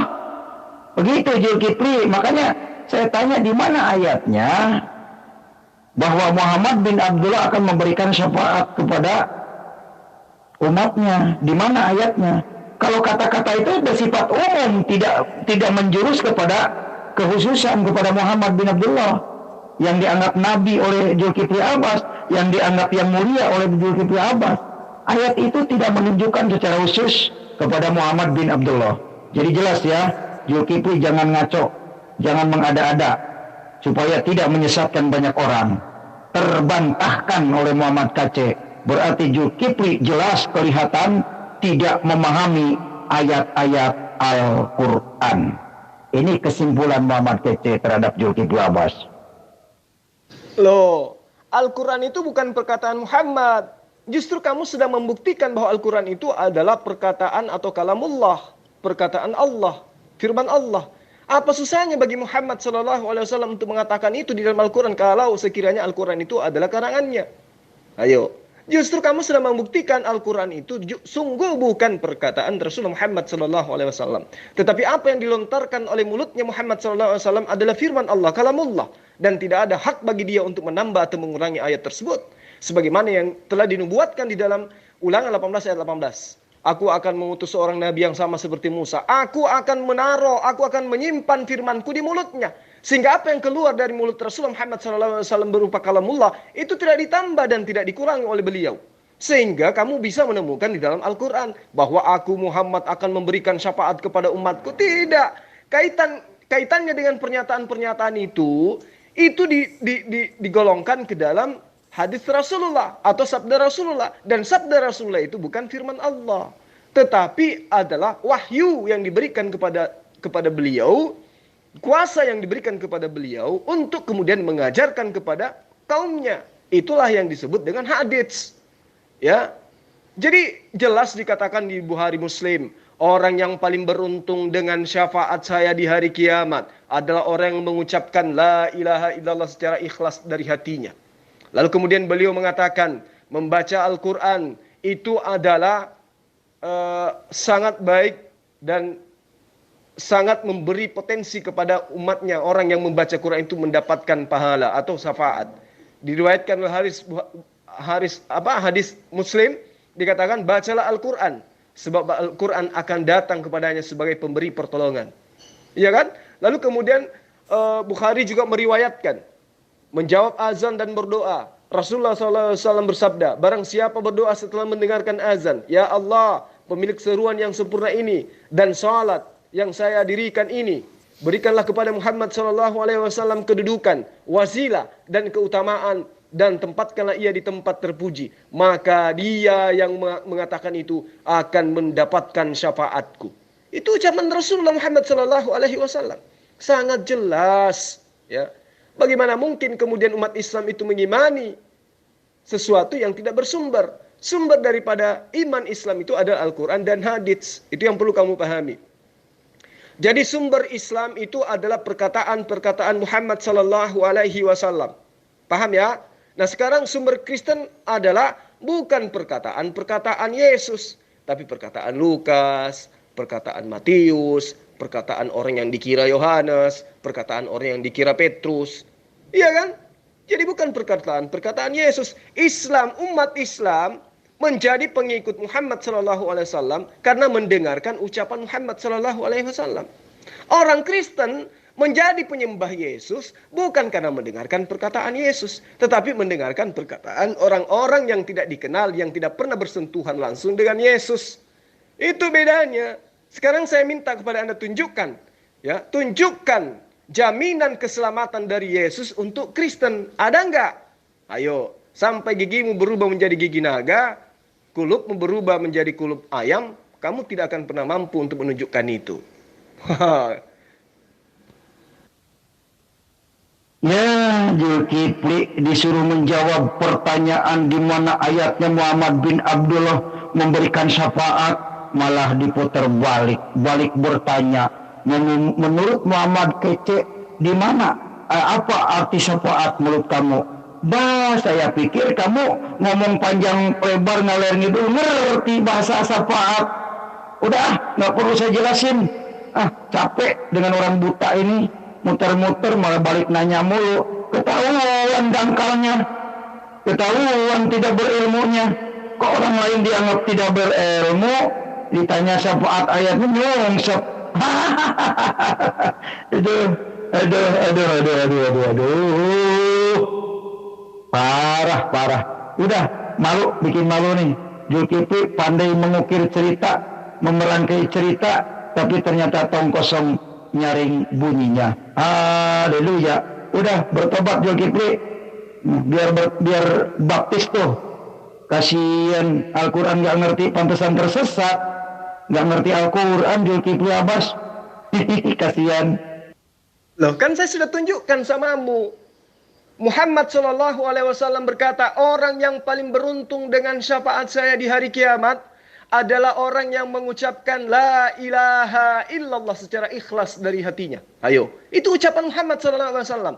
Begitu Zulkifli. Makanya saya tanya, di mana ayatnya bahwa Muhammad bin Abdullah akan memberikan syafaat kepada umatnya? Di mana ayatnya? Kalau kata-kata itu bersifat umum, tidak menjurus kepada kekhususan kepada Muhammad bin Abdullah yang dianggap nabi oleh Zulkifli Abbas, yang dianggap yang mulia oleh Zulkifli Abbas. Ayat itu tidak menunjukkan secara khusus kepada Muhammad bin Abdullah. Jadi jelas ya, Zulkifli jangan ngaco, jangan mengada-ada, supaya tidak menyesatkan banyak orang. Terbantahkan oleh Muhammad KC. Berarti Zulkifli jelas kelihatan tidak memahami ayat-ayat Al-Quran. Ini kesimpulan Muhammad KC terhadap Zulkifli Abbas.
Loh, Al-Quran itu bukan perkataan Muhammad. Justru kamu sedang membuktikan bahwa Al-Quran itu adalah perkataan atau kalamullah, perkataan Allah, firman Allah. Apa susahnya bagi Muhammad SAW untuk mengatakan itu di dalam Al-Quran kalau sekiranya Al-Quran itu adalah karangannya? Ayo, justru kamu sedang membuktikan Al-Quran itu sungguh bukan perkataan Rasulullah Muhammad SAW. Tetapi apa yang dilontarkan oleh mulutnya Muhammad SAW adalah firman Allah, kalamullah. Dan tidak ada hak bagi dia untuk menambah atau mengurangi ayat tersebut. Sebagaimana yang telah dinubuatkan di dalam Ulangan 18 ayat 18. Aku akan mengutus seorang nabi yang sama seperti Musa. Aku akan menyimpan firmanku di mulutnya. Sehingga apa yang keluar dari mulut Rasulullah Muhammad SAW berupa kalamullah, itu tidak ditambah dan tidak dikurangi oleh beliau. Sehingga kamu bisa menemukan di dalam Al-Quran bahwa aku Muhammad akan memberikan syafaat kepada umatku. Tidak. Kaitannya dengan pernyataan-pernyataan itu digolongkan ke dalam hadis Rasulullah atau sabda Rasulullah. Dan sabda Rasulullah itu bukan firman Allah, tetapi adalah wahyu yang diberikan kepada beliau, kuasa yang diberikan kepada beliau untuk kemudian mengajarkan kepada kaumnya. Itulah yang disebut dengan hadits. Ya. Jadi jelas dikatakan di Bukhari Muslim, orang yang paling beruntung dengan syafaat saya di hari kiamat adalah orang yang mengucapkan la ilaha illallah secara ikhlas dari hatinya. Lalu kemudian beliau mengatakan, membaca Al-Quran itu adalah sangat baik dan sangat memberi potensi kepada umatnya. Orang yang membaca Quran itu mendapatkan pahala atau syafaat. Diriwayatkan oleh hadis Muslim, dikatakan bacalah Al-Quran, sebab Al-Quran akan datang kepadanya sebagai pemberi pertolongan. Iya kan? Lalu kemudian Bukhari juga meriwayatkan, menjawab azan dan berdoa. Rasulullah SAW bersabda, barang siapa berdoa setelah mendengarkan azan, ya Allah, pemilik seruan yang sempurna ini dan salat yang saya dirikan ini, berikanlah kepada Muhammad SAW kedudukan, wasilah dan keutamaan, dan tempatkanlah ia di tempat terpuji. Maka dia yang mengatakan itu akan mendapatkan syafaatku. Itu ucapan Rasulullah Muhammad SAW. Sangat jelas. Ya. Bagaimana mungkin kemudian umat Islam itu mengimani sesuatu yang tidak bersumber? Sumber daripada iman Islam itu adalah Al-Quran dan hadits. Itu yang perlu kamu pahami. Jadi sumber Islam itu adalah perkataan-perkataan Muhammad SAW. Paham ya? Nah sekarang sumber Kristen adalah bukan perkataan-perkataan Yesus, tapi perkataan Lukas, perkataan Matius, perkataan orang yang dikira Yohanes, perkataan orang yang dikira Petrus. Iya kan? Jadi bukan perkataan Yesus. Umat Islam menjadi pengikut Muhammad SAW karena mendengarkan ucapan Muhammad SAW. Orang Kristen menjadi penyembah Yesus bukan karena mendengarkan perkataan Yesus, tetapi mendengarkan perkataan orang-orang yang tidak dikenal, yang tidak pernah bersentuhan langsung dengan Yesus. Itu bedanya. Sekarang saya minta kepada Anda tunjukkan jaminan keselamatan dari Yesus untuk Kristen. Ada enggak? Ayo, sampai gigimu berubah menjadi gigi naga, kulupmu berubah menjadi kulup ayam, kamu tidak akan pernah mampu untuk menunjukkan itu.
Ya, Zulkifli disuruh menjawab pertanyaan di mana ayatnya Muhammad bin Abdullah memberikan syafaat, malah diputar balik bertanya, menurut Muhammad kece, di mana apa arti syafaat menurut kamu? Bah, saya pikir kamu ngomong panjang lebar ngalir ngidul ngerti bahasa syafaat. Udah, nggak perlu saya jelasin. Capek dengan orang buta ini, muter-muter malah balik nanya mulu. Ketahuan dangkalnya, ketahuan tidak berilmunya. Kok orang lain dianggap tidak berilmu, ditanya syafaat ayatnya nyungsep. Aduh. Parah. Udah, malu, bikin malu nih. Zulkifli pandai mengukir cerita, memerangkai cerita, tapi ternyata tong kosong nyaring bunyinya. Haleluya. Udah, bertobat Zulkifli. Biar baptis tuh. Kasihan Al-Quran gak ngerti, pantesan tersesat. Gak ngerti Al-Quran Zulkifli Abbas. Kasihan.
Loh, kan saya sudah tunjukkan samamu. Muhammad Shallallahu Alaihi Wasallam berkata, orang yang paling beruntung dengan syafaat saya di hari kiamat adalah orang yang mengucapkan la ilaha illallah secara ikhlas dari hatinya. Ayo, itu ucapan Muhammad Shallallahu Alaihi Wasallam.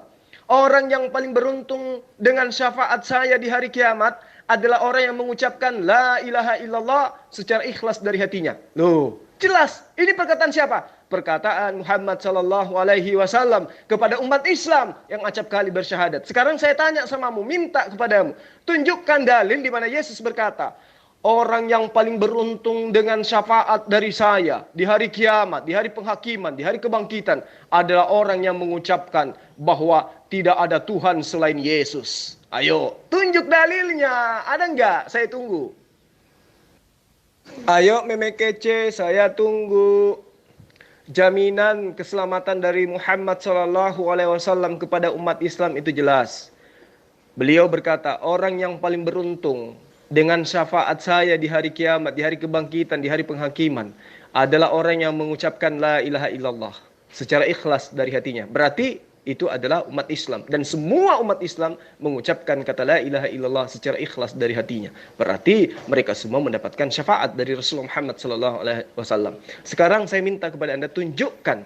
Orang yang paling beruntung dengan syafaat saya di hari kiamat adalah orang yang mengucapkan la ilaha illallah secara ikhlas dari hatinya. Loh, jelas. Ini perkataan siapa? Perkataan Muhammad Sallallahu Alaihi Wasallam kepada umat Islam yang acap kali bersyahadat. Sekarang saya tanya samamu, minta kepadamu, tunjukkan dalil di mana Yesus berkata, orang yang paling beruntung dengan syafaat dari saya di hari kiamat, di hari penghakiman, di hari kebangkitan adalah orang yang mengucapkan bahwa tidak ada Tuhan selain Yesus. Ayo, tunjuk dalilnya. Ada enggak? Saya tunggu. Ayo meme kece, saya tunggu. Jaminan keselamatan dari Muhammad Sallallahu Alaihi Wasallam kepada umat Islam itu jelas. Beliau berkata, orang yang paling beruntung dengan syafaat saya di hari kiamat, di hari kebangkitan, di hari penghakiman adalah orang yang mengucapkan la ilaha illallah secara ikhlas dari hatinya. Berarti itu adalah umat Islam, dan semua umat Islam mengucapkan kata la ilaha illallah secara ikhlas dari hatinya. Berarti mereka semua mendapatkan syafaat dari Rasulullah Muhammad sallallahu alaihi wasallam. Sekarang saya minta kepada Anda tunjukkan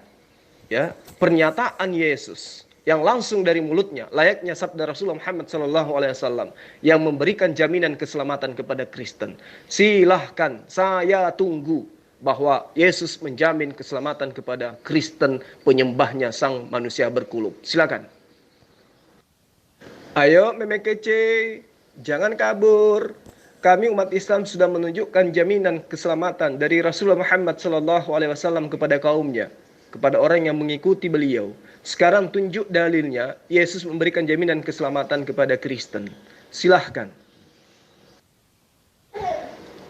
ya pernyataan Yesus yang langsung dari mulutnya, layaknya sabda Rasulullah Muhammad sallallahu alaihi wasallam yang memberikan jaminan keselamatan kepada Kristen. Silahkan, saya tunggu bahwa Yesus menjamin keselamatan kepada Kristen penyembahnya sang manusia berkulub. Silakan. Ayo meme kece, jangan kabur. Kami umat Islam sudah menunjukkan jaminan keselamatan dari Rasulullah Muhammad SAW kepada kaumnya, kepada orang yang mengikuti beliau. Sekarang tunjuk dalilnya, Yesus memberikan jaminan keselamatan kepada Kristen. Silahkan.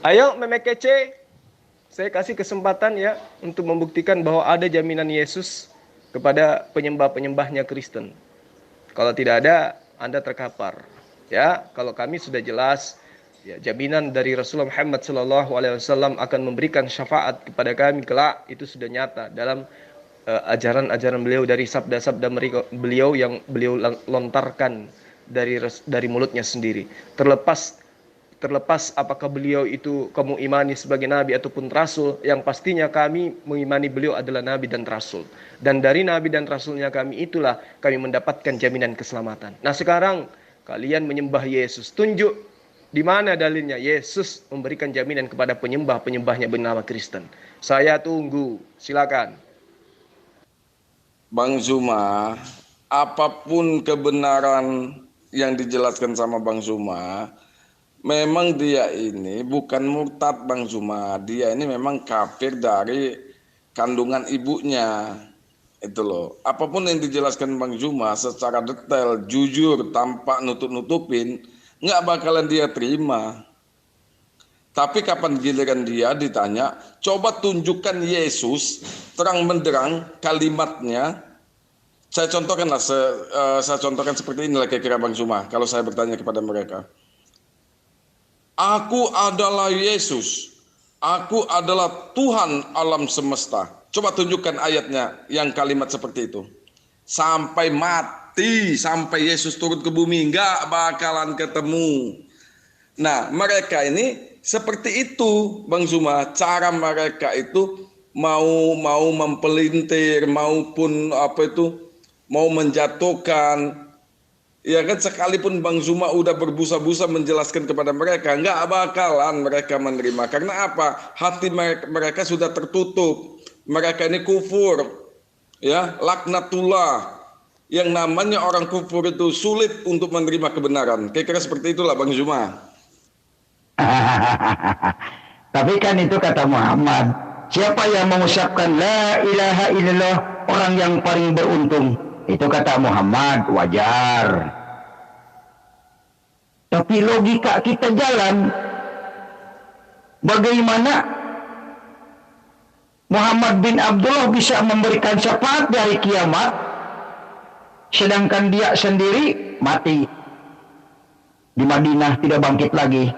Ayo meme kece, saya kasih kesempatan ya untuk membuktikan bahwa ada jaminan Yesus kepada penyembah-penyembahnya Kristen. Kalau tidak ada, Anda terkapar. Ya, kalau kami sudah jelas, ya, jaminan dari Rasulullah Muhammad SAW akan memberikan syafaat kepada kami kelak, itu sudah nyata dalam ajaran-ajaran beliau, dari sabda-sabda beliau yang beliau lontarkan dari mulutnya sendiri. Terlepas apakah beliau itu kamu imani sebagai nabi ataupun rasul, yang pastinya kami mengimani beliau adalah nabi dan rasul. Dan dari nabi dan rasulnya kami itulah kami mendapatkan jaminan keselamatan. Nah sekarang kalian menyembah Yesus. Tunjuk di mana dalilnya Yesus memberikan jaminan kepada penyembah-penyembahnya bernama Kristen. Saya tunggu. Silakan.
Bang Zuma, apapun kebenaran yang dijelaskan sama Bang Zuma, memang dia ini bukan murtad Bang Zuma. Dia ini memang kafir dari kandungan ibunya. Itu loh. Apapun yang dijelaskan Bang Zuma secara detail, jujur, tanpa nutup-nutupin, nggak bakalan dia terima. Tapi kapan giliran dia ditanya, coba tunjukkan Yesus terang benderang kalimatnya. Saya contohkan seperti inilah kira-kira Bang Zuma kalau saya bertanya kepada mereka. Aku adalah Yesus. Aku adalah Tuhan alam semesta. Coba tunjukkan ayatnya yang kalimat seperti itu. Sampai mati, sampai Yesus turun ke bumi, nggak bakalan ketemu. Nah, mereka ini seperti itu, Bang Zuma. Cara mereka itu mau mempelintir, maupun mau menjatuhkan Ya kan, sekalipun Bang Zuma udah berbusa-busa menjelaskan kepada mereka, nggak bakalan mereka menerima. Karena apa? Hati mereka sudah tertutup. Mereka ini kufur, ya, laknatullah. Yang namanya orang kufur itu sulit untuk menerima kebenaran. Kira-kira seperti itulah Bang Zuma.
Tapi kan itu kata Muhammad, siapa yang mengucapkan la ilaha illallah orang yang paling beruntung. Itu kata Muhammad, wajar. Tapi logika kita jalan. Bagaimana Muhammad bin Abdullah bisa memberikan syafaat dari kiamat, sedangkan dia sendiri mati di Madinah, tidak bangkit lagi.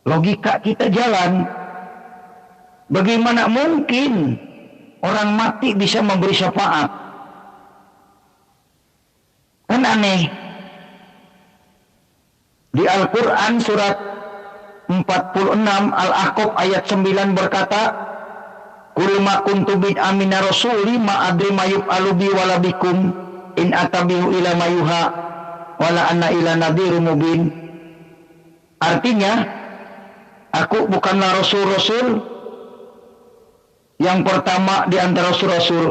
Logika kita jalan. Bagaimana mungkin orang mati bisa memberi syafaat? Kan aneh. Di Al-Quran surat 46 Al-Ahqaf ayat 9 berkata, Qul ma kuntu bid'a minar rasuli ma adri ma yuf'alu bi wala bikum in atabihu ila ma yuha wala anna ila nadhirum mubin. Artinya, aku bukanlah rasul-rasul yang pertama di antara rasul-rasul.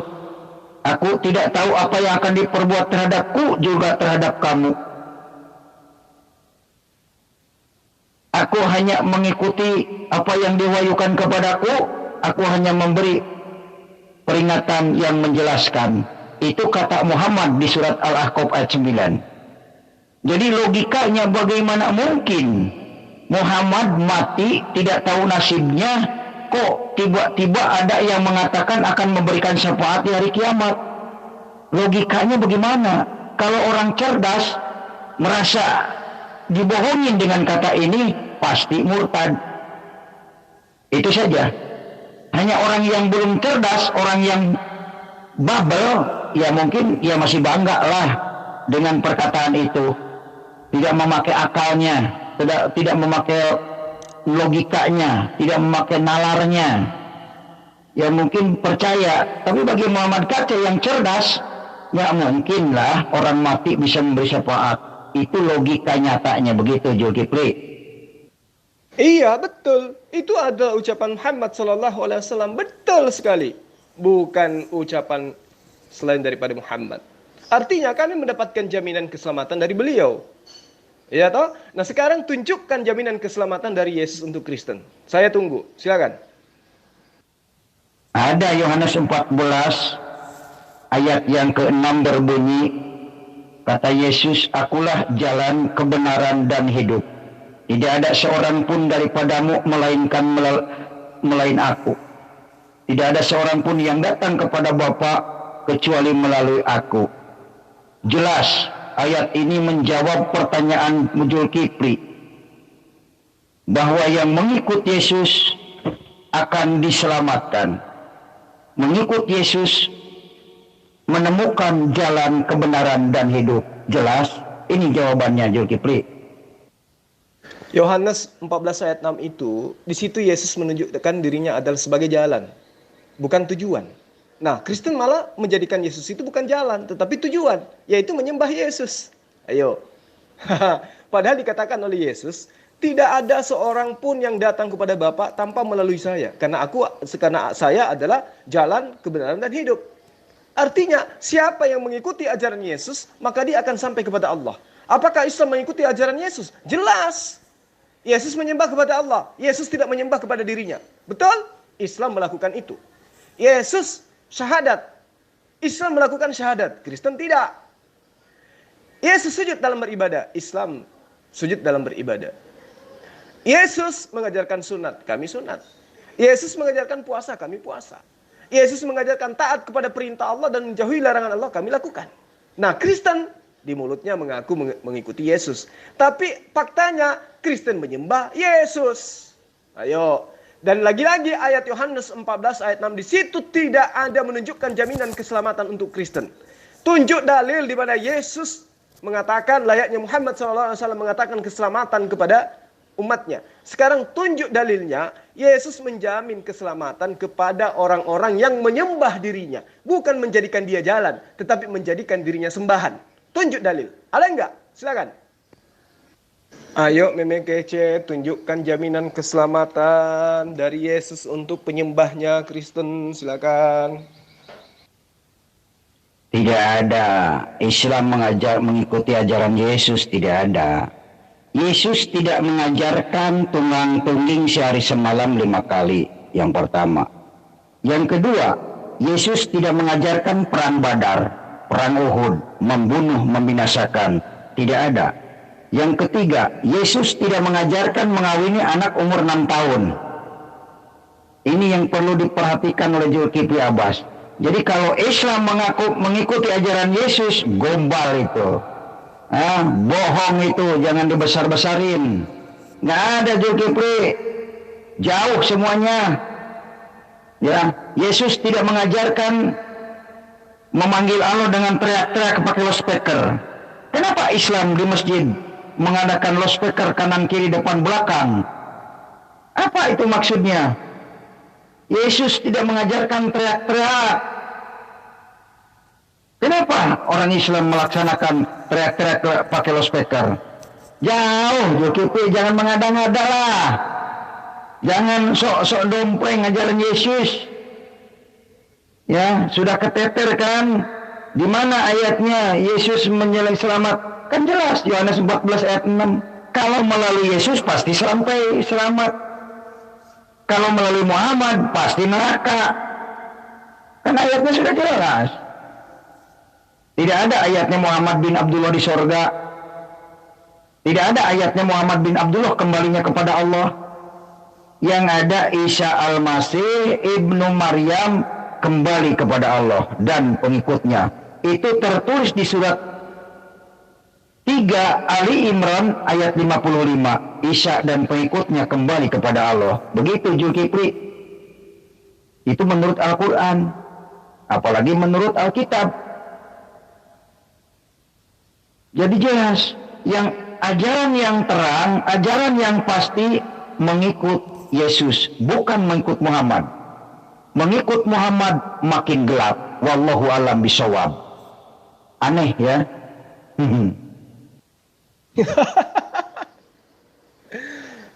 Aku tidak tahu apa yang akan diperbuat terhadapku juga terhadap kamu. Aku hanya mengikuti apa yang diwahyukan kepadaku. Aku hanya memberi peringatan yang menjelaskan. Itu kata Muhammad di surat Al-Ahqaf ayat 9. Jadi logikanya bagaimana mungkin Muhammad mati tidak tahu nasibnya, kok tiba-tiba ada yang mengatakan akan memberikan syafaat di hari kiamat? Logikanya bagaimana? Kalau orang cerdas merasa dibohongin dengan kata ini, pasti murtad. Itu saja. Hanya orang yang belum cerdas, orang yang babel, ya mungkin ya masih bangga lah dengan perkataan itu. Tidak memakai akalnya, tidak memakai logikanya, tidak memakai nalarnya. Ya mungkin percaya. Tapi bagi Muhammad Kaca yang cerdas, ya mungkinlah orang mati bisa memberi syafaat. Itu logika nyatanya, begitu Zulkifli.
Iya, betul. Itu adalah ucapan Muhammad SAW. Betul sekali. Bukan ucapan selain daripada Muhammad. Artinya kami mendapatkan jaminan keselamatan dari beliau. Ya toh? Nah sekarang tunjukkan jaminan keselamatan dari Yesus untuk Kristen. Saya tunggu. Silakan.
Ada Yohanes 14 ayat yang ke-6 berbunyi, kata Yesus, akulah jalan, kebenaran, dan hidup. Tidak ada seorang pun daripadamu melain aku. Tidak ada seorang pun yang datang kepada Bapa kecuali melalui aku. Jelas, ayat ini menjawab pertanyaan Zulkifli bahwa yang mengikut Yesus akan diselamatkan. Mengikut Yesus menemukan jalan kebenaran dan hidup. Jelas, ini jawabannya Zulkifli.
Yohanes 14 ayat 6 itu, di situ Yesus menunjukkan dirinya adalah sebagai jalan, bukan tujuan. Nah, Kristen malah menjadikan Yesus itu bukan jalan, tetapi tujuan, yaitu menyembah Yesus. Ayo. Padahal dikatakan oleh Yesus, tidak ada seorang pun yang datang kepada Bapa tanpa melalui saya. Karena saya adalah jalan, kebenaran, dan hidup. Artinya, siapa yang mengikuti ajaran Yesus, maka dia akan sampai kepada Allah. Apakah Islam mengikuti ajaran Yesus? Jelas. Yesus menyembah kepada Allah. Yesus tidak menyembah kepada dirinya. Betul? Islam melakukan itu. Yesus syahadat. Islam melakukan syahadat. Kristen tidak. Yesus sujud dalam beribadah. Islam sujud dalam beribadah. Yesus mengajarkan sunat. Kami sunat. Yesus mengajarkan puasa. Kami puasa. Yesus mengajarkan taat kepada perintah Allah dan menjauhi larangan Allah. Kami lakukan. Nah, Kristen di mulutnya mengaku mengikuti Yesus. Tapi faktanya Kristen menyembah Yesus. Ayo. Dan lagi-lagi ayat Yohanes 14 ayat 6 di situ tidak ada menunjukkan jaminan keselamatan untuk Kristen. Tunjuk dalil di mana Yesus mengatakan layaknya Muhammad SAW mengatakan keselamatan kepada umatnya. Sekarang tunjuk dalilnya, Yesus menjamin keselamatan kepada orang-orang yang menyembah dirinya. Bukan menjadikan dia jalan, tetapi menjadikan dirinya sembahan. Tunjuk dalil. Ada enggak? Silakan. Ayo Meme Kece, tunjukkan jaminan keselamatan dari Yesus untuk penyembahnya Kristen. Silakan.
Tidak ada. Islam mengikuti ajaran Yesus, tidak ada. Yesus tidak mengajarkan tunggang-tungging sehari semalam 5 kali. Yang pertama. Yang kedua, Yesus tidak mengajarkan perang Badar, perang Uhud, membunuh, membinasakan. Tidak ada. Yang ketiga, Yesus tidak mengajarkan mengawini anak umur 6 tahun. Ini yang perlu diperhatikan oleh Zulkifli Abbas. Jadi kalau Islam mengikuti ajaran Yesus, gombal itu. Bohong itu, jangan dibesar-besarin. Nggak ada Zulkifli. Jauh semuanya. Ya, Yesus tidak mengajarkan memanggil Allah dengan teriak-teriak pakai loudspeaker. Kenapa Islam di masjid mengadakan loudspeaker kanan kiri depan belakang? Apa itu maksudnya? Yesus tidak mengajarkan teriak-teriak. Kenapa orang Islam melaksanakan teriak-teriak pakai loudspeaker? Jauh, Zulkifli, jangan mengada-ngada lah. Jangan sok-sok dompleng ngajarin Yesus. Ya, sudah keteter kan? Di mana ayatnya Yesus menyelai selamat? Kan jelas Yohanes 14 ayat 6. Kalau melalui Yesus pasti sampai selamat. Kalau melalui Muhammad pasti neraka. Kan ayatnya sudah jelas. Tidak ada ayatnya Muhammad bin Abdullah di sorga. Tidak ada ayatnya Muhammad bin Abdullah kembalinya kepada Allah. Yang ada Isa Al-Masih Ibnu Maryam kembali kepada Allah dan pengikutnya. Itu tertulis di surat 3 Ali Imran ayat 55. Isa dan pengikutnya kembali kepada Allah. Begitu Zulkifli. Itu menurut Al-Quran. Apalagi menurut Alkitab. Jadi jelas, yang ajaran yang terang, ajaran yang pasti mengikut Yesus, bukan mengikut Muhammad. Mengikut Muhammad makin gelap. Wallahu a'lam bishawab. Aneh ya.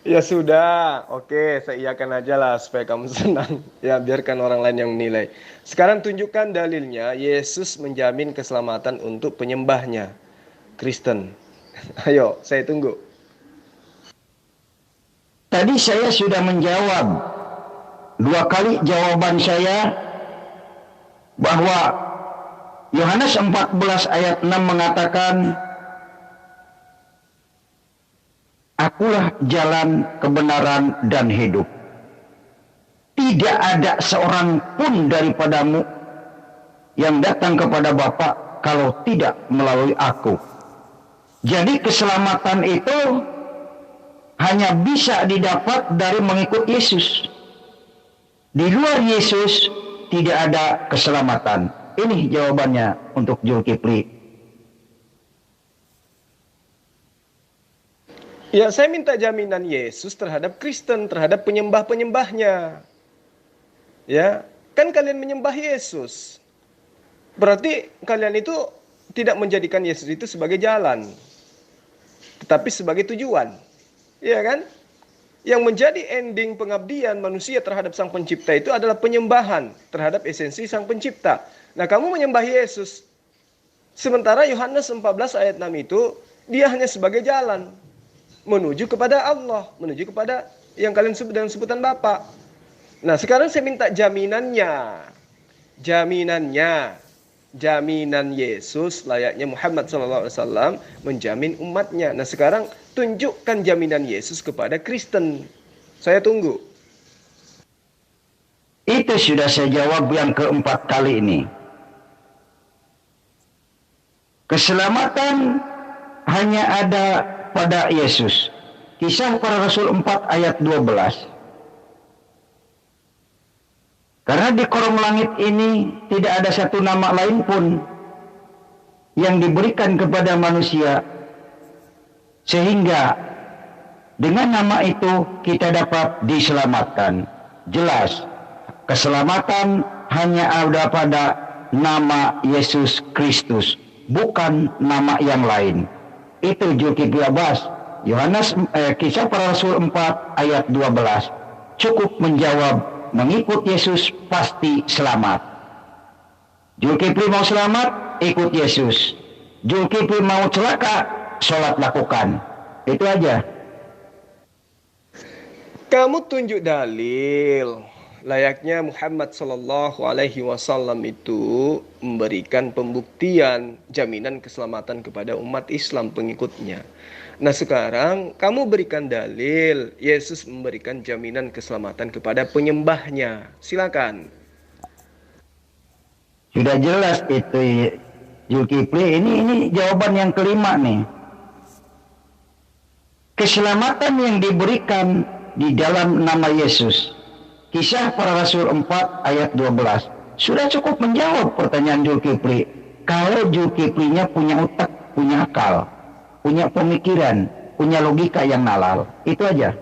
Ya sudah, oke, saya iakan aja lah supaya kamu senang. Ya, biarkan orang lain yang menilai. Sekarang tunjukkan dalilnya, Yesus menjamin keselamatan untuk penyembahnya, Kristen. Ayo, saya tunggu.
Tadi saya sudah menjawab 2 kali jawaban saya bahwa Yohanes 14 ayat 6 mengatakan, Akulah jalan, kebenaran, dan hidup. Tidak ada seorang pun daripadamu yang datang kepada Bapa kalau tidak melalui aku. Jadi keselamatan itu hanya bisa didapat dari mengikut Yesus. Di luar Yesus tidak ada keselamatan. Ini jawabannya untuk Zulkifli.
Ya, saya minta jaminan Yesus terhadap Kristen, terhadap penyembah-penyembahnya. Ya, kan kalian menyembah Yesus. Berarti kalian itu tidak menjadikan Yesus itu sebagai jalan, tetapi sebagai tujuan. Iya kan? Yang menjadi ending pengabdian manusia terhadap Sang Pencipta itu adalah penyembahan terhadap esensi Sang Pencipta. Nah, kamu menyembah Yesus. Sementara Yohanes 14 ayat 6 itu, dia hanya sebagai jalan menuju kepada Allah, menuju kepada yang kalian sebut dengan sebutan Bapa. Nah, sekarang saya minta jaminannya. Jaminan Yesus layaknya Muhammad SAW menjamin umatnya. Nah, sekarang tunjukkan jaminan Yesus kepada Kristen. Saya tunggu.
Itu sudah saya jawab yang keempat kali ini. Keselamatan hanya ada pada Yesus. Kisah para Rasul 4 ayat 12. Karena di kolong langit ini tidak ada satu nama lain pun yang diberikan kepada manusia, sehingga dengan nama itu kita dapat diselamatkan. Jelas, keselamatan hanya ada pada nama Yesus Kristus. bukan nama yang lain. Itu Zulkifli Abbas. Kisah Para Rasul 4 ayat 12 cukup menjawab, mengikut Yesus pasti selamat. Zulkifli mau selamat, ikut Yesus. Zulkifli mau celaka, sholat lakukan. Itu aja.
Kamu tunjuk dalil layaknya Muhammad Sallallahu Alaihi Wasallam itu memberikan pembuktian jaminan keselamatan kepada umat Islam pengikutnya. Nah sekarang kamu berikan dalil Yesus memberikan jaminan keselamatan kepada penyembahnya. Silakan.
Sudah jelas itu Zulkifli. Ini jawaban yang kelima nih. Keselamatan yang diberikan di dalam nama Yesus. Kisah Para Rasul 4 ayat 12. Sudah cukup menjawab pertanyaan Zulkifli. Kalau Zulkiflinya punya otak, punya akal, punya pemikiran, punya logika yang nalar. Itu aja.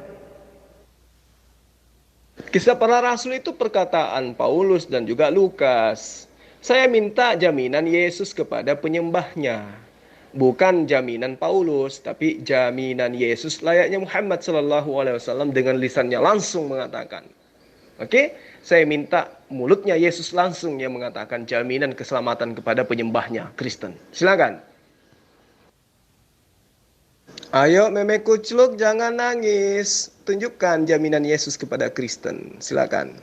Kisah Para Rasul itu perkataan Paulus dan juga Lukas. Saya minta jaminan Yesus kepada penyembahnya. Bukan jaminan Paulus, tapi jaminan Yesus layaknya Muhammad SAW dengan lisannya langsung mengatakan. Oke, saya minta mulutnya Yesus langsung yang mengatakan jaminan keselamatan kepada penyembahnya, Kristen. Silakan. Ayo meme kucluk, jangan nangis. Tunjukkan jaminan Yesus kepada Kristen. Silakan.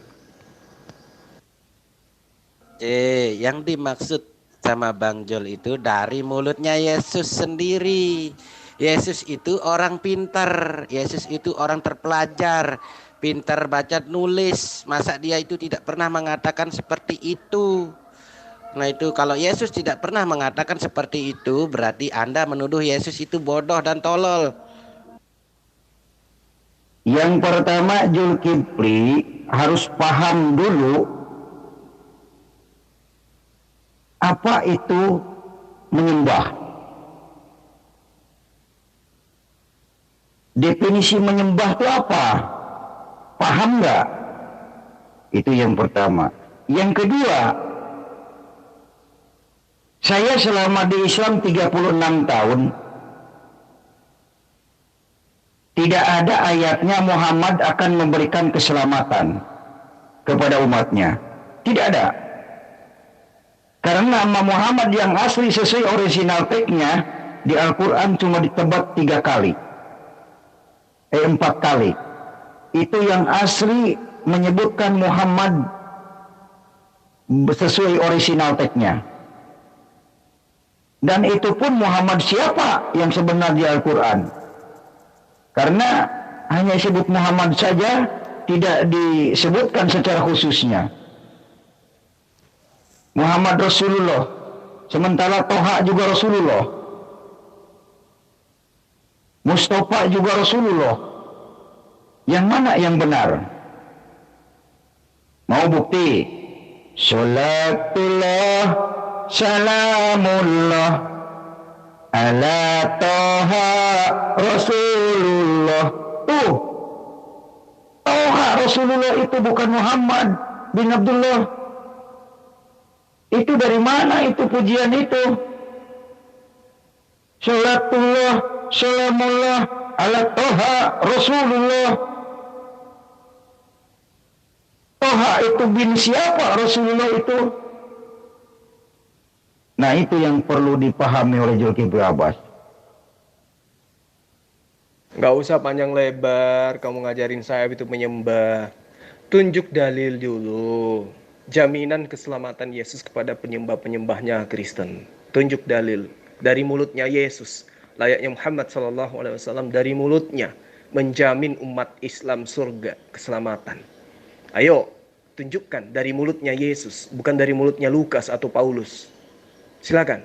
Yang dimaksud sama Bang Jol itu dari mulutnya Yesus sendiri. Yesus itu orang pintar, Yesus itu orang terpelajar, pintar baca nulis. Masa dia itu tidak pernah mengatakan seperti itu? Nah itu kalau Yesus tidak pernah mengatakan seperti itu, berarti Anda menuduh Yesus itu bodoh dan tolol.
Yang pertama, Zulkifli harus paham dulu apa itu menyembah. Definisi menyembah itu apa? Paham nggak? Itu yang pertama. Yang kedua, saya selama di Islam 36 tahun, tidak ada ayatnya Muhammad akan memberikan keselamatan kepada umatnya. Tidak ada. Karena nama Muhammad yang asli sesuai original teksnya di Al-Quran cuma ditebak 4 kali. Itu yang asli menyebutkan Muhammad sesuai original teksnya. Dan itu pun Muhammad siapa yang sebenar di Al-Quran. Karena hanya disebut Muhammad saja, tidak disebutkan secara khususnya. Muhammad Rasulullah, sementara Toha juga Rasulullah, Mustafa juga Rasulullah. Yang mana yang benar? Mau bukti? Salatullah, salamullah ala Toha Rasulullah. Toha Rasulullah itu bukan Muhammad bin Abdullah. Itu dari mana itu pujian itu? Salatullah, salamullah ala Toha Rasulullah. Toha itu bin siapa Rasulullah itu? Nah itu yang perlu dipahami oleh Zulkifli Abbas.
Gak usah panjang lebar kamu ngajarin saya itu menyembah. Tunjuk dalil dulu. Jaminan keselamatan Yesus kepada penyembah-penyembahnya Kristen. Tunjuk dalil dari mulutnya Yesus, layaknya Muhammad SAW dari mulutnya menjamin umat Islam surga, keselamatan. Ayo, tunjukkan dari mulutnya Yesus, bukan dari mulutnya Lukas atau Paulus. Silakan.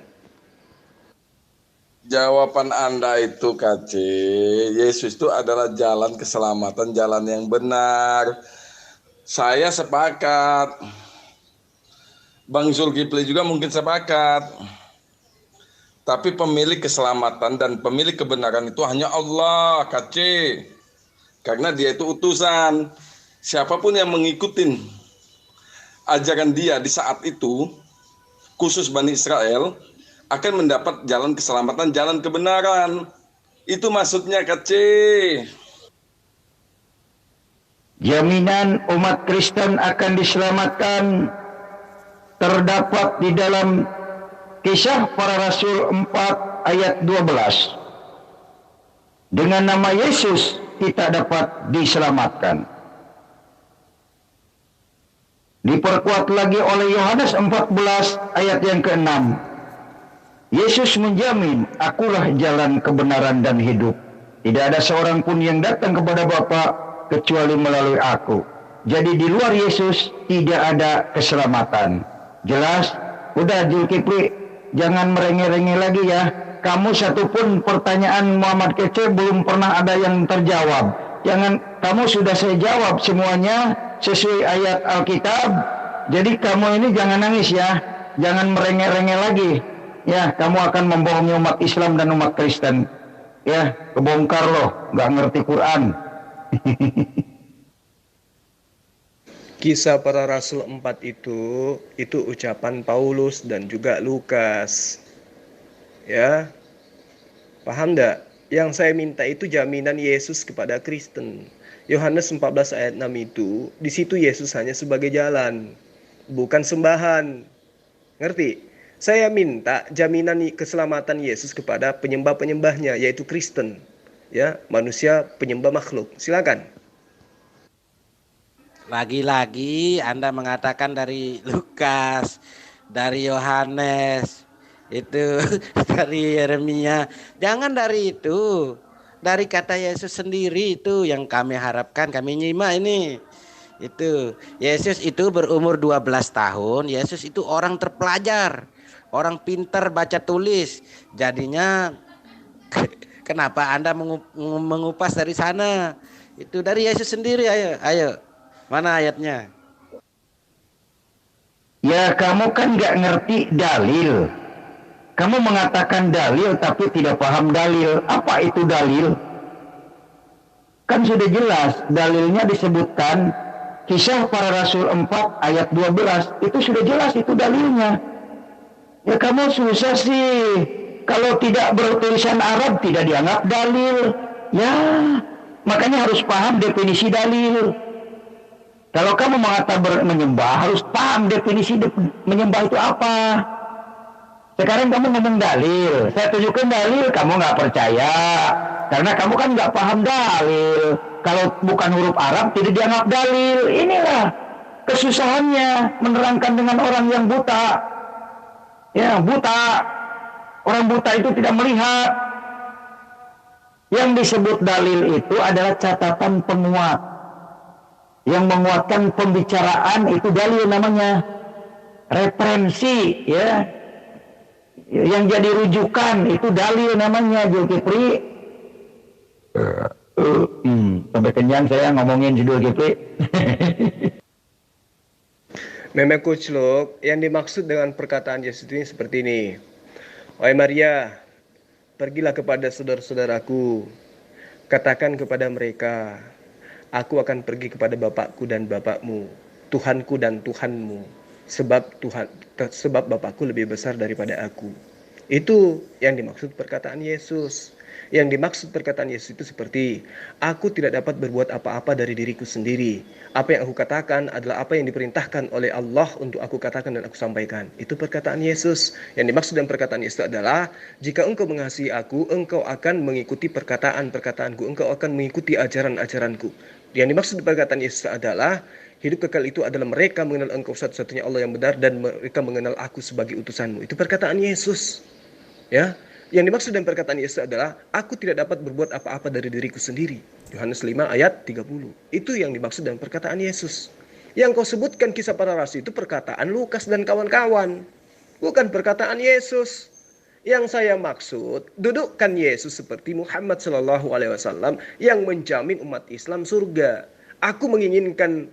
Jawaban Anda itu KC, Yesus itu adalah jalan keselamatan, jalan yang benar. Saya sepakat. Bang Zulkifli juga mungkin sepakat. Tapi pemilik keselamatan dan pemilik kebenaran itu hanya Allah, KC. Karena dia itu utusan. Siapapun yang mengikuti ajaran dia di saat itu, khusus Bani Israel, akan mendapat jalan keselamatan, jalan kebenaran. Itu maksudnya kecil.
Jaminan umat Kristen akan diselamatkan terdapat di dalam Kisah Para Rasul 4 ayat 12. Dengan nama Yesus kita dapat diselamatkan. Diperkuat lagi oleh Yohanes 14 ayat yang ke-6. Yesus menjamin, akulah jalan kebenaran dan hidup. Tidak ada seorang pun yang datang kepada Bapa kecuali melalui aku. Jadi di luar Yesus tidak ada keselamatan. Jelas? Udah Zulkifli, jangan merengek-rengek lagi ya. Kamu satupun pertanyaan Muhammad Kece belum pernah ada yang terjawab. Jangan, kamu sudah saya jawab semuanya sesuai ayat Alkitab. Jadi kamu ini jangan nangis ya. Jangan merengek-rengek lagi. Ya, kamu akan membohongi umat Islam dan umat Kristen. Ya, kebongkar loh, nggak ngerti Quran.
Kisah Para Rasul 4 itu ucapan Paulus dan juga Lukas. Ya, paham enggak? Yang saya minta itu jaminan Yesus kepada Kristen. Yohanes 14 ayat 6 itu, di situ Yesus hanya sebagai jalan, bukan sembahan. Ngerti? Saya minta jaminan keselamatan Yesus kepada penyembah-penyembahnya, yaitu Kristen. Ya, manusia penyembah makhluk. Silakan.
Lagi-lagi Anda mengatakan dari Lukas, dari Yohanes, itu dari Yeremia. Jangan dari itu. Dari kata Yesus sendiri itu yang kami harapkan, kami nyimak ini. Itu Yesus itu berumur 12 tahun. Yesus itu orang terpelajar, orang pintar baca tulis. Jadinya kenapa Anda mengupas dari sana? Itu dari Yesus sendiri. Ayo. Mana ayatnya?
Ya, kamu kan nggak ngerti dalil. Kamu mengatakan dalil tapi tidak paham dalil. Apa itu dalil? Kan sudah jelas dalilnya disebutkan Kisah Para Rasul 4 ayat 12. Itu sudah jelas itu dalilnya. Ya kamu susah sih. Kalau tidak bertulisan Arab tidak dianggap dalil. Ya, makanya harus paham definisi dalil. Kalau kamu mengatakan menyembah, harus paham definisi menyembah itu apa. Sekarang kamu ngomong dalil, saya tunjukkan dalil, kamu nggak percaya. Karena kamu kan nggak paham dalil. Kalau bukan huruf Arab, tidak dianggap dalil. Inilah kesusahannya menerangkan dengan orang yang buta. Ya, buta. Orang buta itu tidak melihat. Yang disebut dalil itu adalah catatan penguat. Yang menguatkan pembicaraan itu dalil namanya. Referensi, ya. Yang jadi rujukan itu dalil namanya, Zulkifli. Sampai kenyang saya ngomongin si Zulkifli.
Meme Kucluk, yang dimaksud dengan perkataan Yesus ini seperti ini. Wahai Maria, pergilah kepada saudara-saudaraku, katakan kepada mereka, aku akan pergi kepada Bapakku dan Bapakmu, Tuhanku dan Tuhanmu, sebab Bapakku lebih besar daripada aku. Itu yang dimaksud perkataan Yesus. Yang dimaksud perkataan Yesus itu seperti, aku tidak dapat berbuat apa-apa dari diriku sendiri. Apa yang aku katakan adalah apa yang diperintahkan oleh Allah untuk aku katakan dan aku sampaikan. Itu perkataan Yesus. Yang dimaksud dengan perkataan Yesus adalah, jika engkau mengasihi aku, engkau akan mengikuti perkataan-perkataanku, engkau akan mengikuti ajaran-ajaranku. Yang dimaksud perkataan Yesus adalah, hidup kekal itu adalah mereka mengenal engkau satu-satunya Allah yang benar dan mereka mengenal aku sebagai utusanmu. Itu perkataan Yesus. Ya. Yang dimaksud dengan perkataan Yesus adalah, aku tidak dapat berbuat apa-apa dari diriku sendiri. Yohanes 5 ayat 30. Itu yang dimaksud dengan perkataan Yesus. Yang kau sebutkan Kisah Para Rasul itu perkataan Lukas dan kawan-kawan. Bukan perkataan Yesus. Yang saya maksud, dudukkan Yesus seperti Muhammad SAW yang menjamin umat Islam surga. Aku menginginkan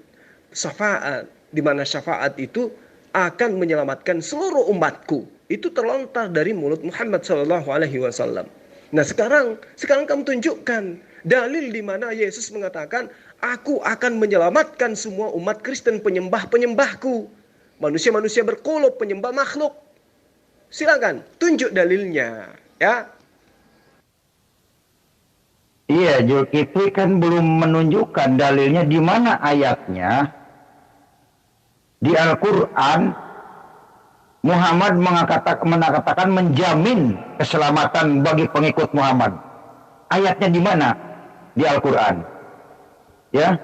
syafaat, di mana syafaat itu akan menyelamatkan seluruh umatku. Itu terlontar dari mulut Muhammad SAW. Nah sekarang kamu tunjukkan dalil di mana Yesus mengatakan, aku akan menyelamatkan semua umat Kristen penyembah-penyembahku. Manusia-manusia berkulub penyembah makhluk. Silakan, tunjuk dalilnya, ya.
Iya, Zulkifli kan belum menunjukkan dalilnya di mana ayatnya di Al-Quran Muhammad mengatakan menjamin keselamatan bagi pengikut Muhammad. Ayatnya di mana? Di Al-Quran. Ya,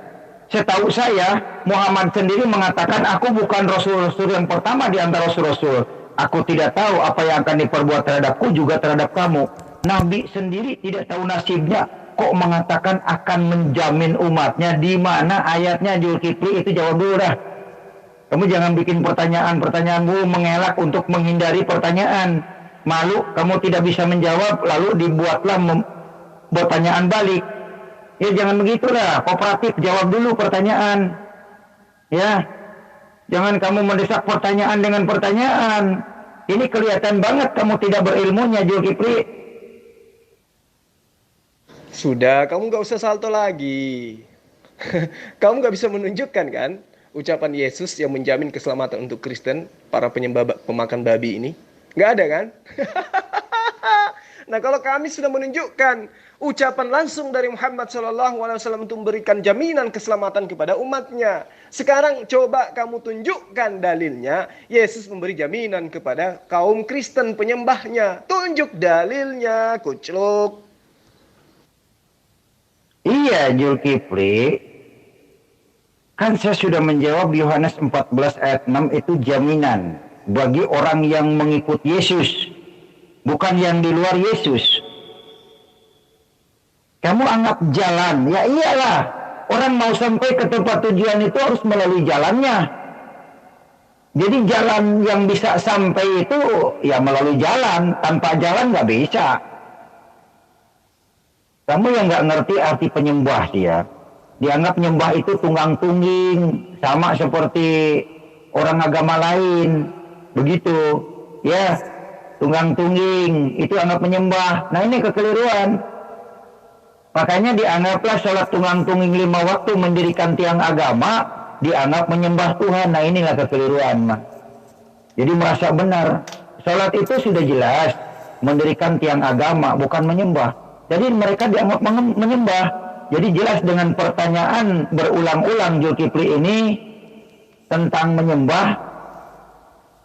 setahu saya Muhammad sendiri mengatakan, aku bukan rasul-rasul yang pertama di antara rasul-rasul. Aku tidak tahu apa yang akan diperbuat terhadapku juga terhadap kamu. Nabi sendiri tidak tahu nasibnya, kok mengatakan akan menjamin umatnya. Di mana ayatnya, Zulkifli? Itu jawab dulu dah. Kamu jangan bikin pertanyaan-pertanyaanmu mengelak untuk menghindari pertanyaan. Malu kamu tidak bisa menjawab, lalu dibuatlah pertanyaan balik. Ya jangan begitulah, kooperatif, jawab dulu pertanyaan. Ya, jangan kamu mendesak pertanyaan dengan pertanyaan. Ini kelihatan banget kamu tidak berilmunya, Zulkifli.
Sudah, kamu nggak usah salto lagi. Kamu nggak bisa menunjukkan kan ucapan Yesus yang menjamin keselamatan untuk Kristen, para penyembah pemakan babi ini? Nggak ada kan? Nah, kalau kami sudah menunjukkan ucapan langsung dari Muhammad SAW untuk memberikan jaminan keselamatan kepada umatnya. Sekarang coba kamu tunjukkan dalilnya. Yesus memberi jaminan kepada kaum Kristen penyembahnya. Tunjuk dalilnya, kucluk.
Iya, Zulkifli. Kan saya sudah menjawab Yohanes 14 ayat 6 itu jaminan bagi orang yang mengikut Yesus, bukan yang di luar Yesus. Kamu anggap jalan, ya iyalah. Orang mau sampai ke tempat tujuan itu harus melalui jalannya. Jadi jalan yang bisa sampai itu ya melalui jalan, tanpa jalan nggak bisa. Kamu yang nggak ngerti arti penyembah dia. Dianggap nyembah itu tunggang-tungging, sama seperti orang agama lain. Begitu. Ya, tunggang-tungging, itu anggap menyembah. Nah ini kekeliruan. Makanya dianggaplah sholat tunggang-tungging 5 waktu mendirikan tiang agama, dianggap menyembah Tuhan. Nah inilah kekeliruan. Jadi merasa benar. Sholat itu sudah jelas mendirikan tiang agama, bukan menyembah. Jadi mereka dianggap menyembah. Jadi jelas dengan pertanyaan berulang-ulang Zulkifli ini tentang menyembah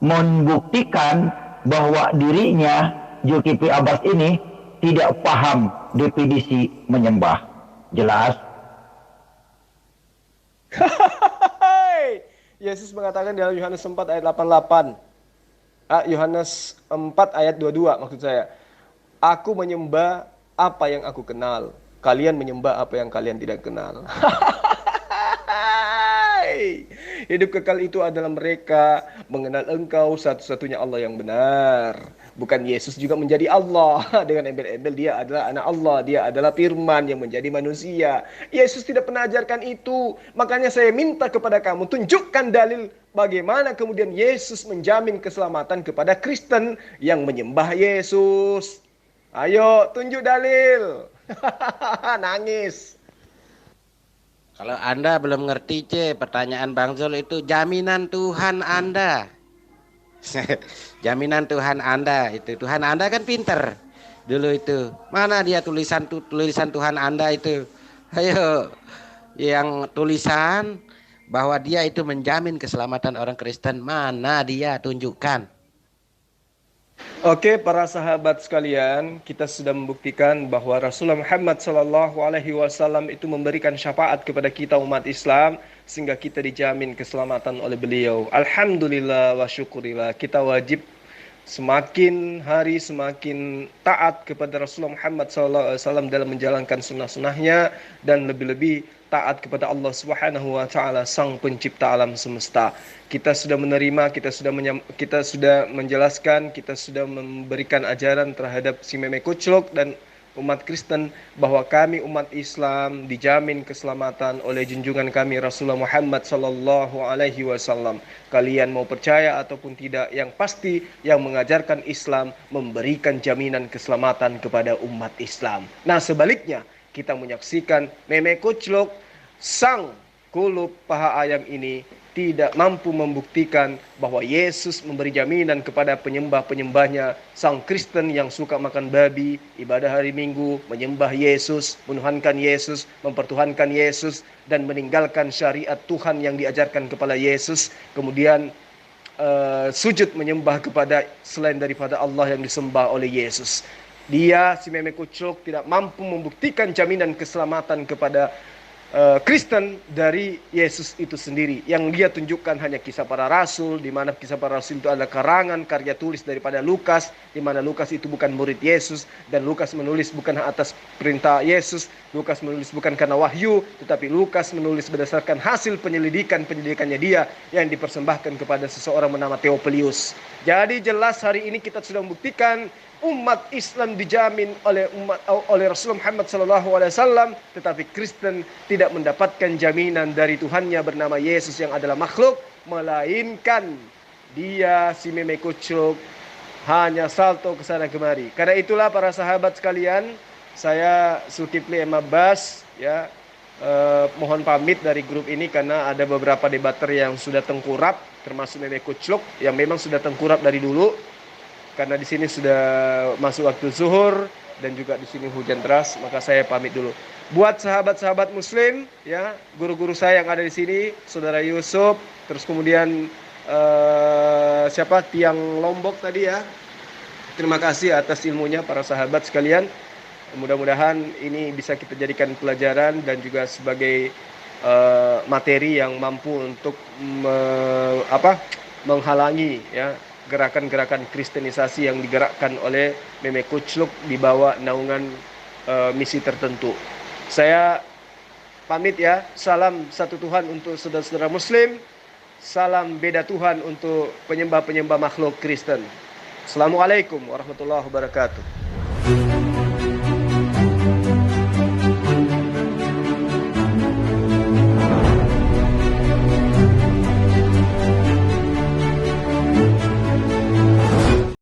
membuktikan bahwa dirinya Zulkifli Abbas ini tidak paham definisi menyembah. Jelas?
Yesus mengatakan dalam Yohanes 4 ayat 88. Yohanes 4 ayat 22 maksud saya. Aku menyembah apa yang aku kenal. Kalian menyembah apa yang kalian tidak kenal. Hidup kekal itu adalah mereka mengenal Engkau satu-satunya Allah yang benar. Bukan Yesus juga menjadi Allah. Dengan embel-embel dia adalah anak Allah. Dia adalah firman yang menjadi manusia. Yesus tidak pernah ajarkan itu. Makanya saya minta kepada kamu, tunjukkan dalil bagaimana kemudian Yesus menjamin keselamatan kepada Kristen yang menyembah Yesus. Ayo, tunjuk dalil. Nangis.
Kalau Anda belum ngerti, pertanyaan Bang Zul itu jaminan Tuhan Anda. Jaminan Tuhan Anda itu. Tuhan Anda kan pinter dulu itu. Mana dia tulisan Tuhan Anda itu? Ayo, yang tulisan bahwa dia itu menjamin keselamatan orang Kristen, mana dia, tunjukkan.
Oke, para sahabat sekalian, kita sudah membuktikan bahwa Rasulullah Muhammad SAW itu memberikan syafaat kepada kita umat Islam sehingga kita dijamin keselamatan oleh beliau. Alhamdulillah wa syukurillah, kita wajib semakin hari semakin taat kepada Rasulullah Muhammad SAW dalam menjalankan sunnah-sunnahnya dan lebih-lebih taat kepada Allah Subhanahu wa taala, sang pencipta alam semesta. Kita sudah menerima, kita sudah menjelaskan, kita sudah memberikan ajaran terhadap si meme kuclok dan umat Kristen bahwa kami umat Islam dijamin keselamatan oleh junjungan kami Rasulullah Muhammad sallallahu alaihi wasallam. Kalian mau percaya ataupun tidak, yang pasti yang mengajarkan Islam memberikan jaminan keselamatan kepada umat Islam. Nah, sebaliknya kita menyaksikan meme kuclok sang kulub paha ayam ini tidak mampu membuktikan bahwa Yesus memberi jaminan kepada penyembah-penyembahnya, sang Kristen yang suka makan babi, ibadah hari Minggu, menyembah Yesus, menuhankan Yesus, mempertuhankan Yesus, dan meninggalkan syariat Tuhan yang diajarkan kepada Yesus, kemudian sujud menyembah kepada selain daripada Allah yang disembah oleh Yesus. Dia, si Meme Kucluk, tidak mampu membuktikan jaminan keselamatan kepada Kristen dari Yesus itu sendiri. Yang dia tunjukkan hanya kisah para rasul, di mana kisah para rasul itu adalah karangan karya tulis daripada Lukas, di mana Lukas itu bukan murid Yesus, dan Lukas menulis bukan atas perintah Yesus, Lukas menulis bukan karena wahyu, tetapi Lukas menulis berdasarkan hasil penyelidikannya dia yang dipersembahkan kepada seseorang bernama Theophilus. Jadi jelas hari ini kita sudah membuktikan umat Islam dijamin oleh Rasulullah Muhammad SAW, tetapi Kristen tidak mendapatkan jaminan dari Tuhannya bernama Yesus yang adalah makhluk, melainkan dia, si Meme Kucluk, hanya salto ke sana kemari. Karena itulah para sahabat sekalian, saya Zulkifli M. Abbas ya, mohon pamit dari grup ini karena ada beberapa debater yang sudah tengkurap, termasuk Meme Kucluk yang memang sudah tengkurap dari dulu. Karena di sini sudah masuk waktu zuhur dan juga di sini hujan deras, maka saya pamit dulu. Buat sahabat-sahabat Muslim, ya, guru-guru saya yang ada di sini, Saudara Yusuf, terus kemudian Tiang Lombok tadi ya. Terima kasih atas ilmunya para sahabat sekalian. Mudah-mudahan ini bisa kita jadikan pelajaran dan juga sebagai materi yang mampu untuk menghalangi ya gerakan-gerakan kristenisasi yang digerakkan oleh Meme Kucluk di bawah naungan misi tertentu. Saya pamit ya. Salam satu Tuhan untuk saudara-saudara Muslim. Salam beda Tuhan untuk penyembah-penyembah makhluk Kristen. Assalamualaikum warahmatullahi wabarakatuh.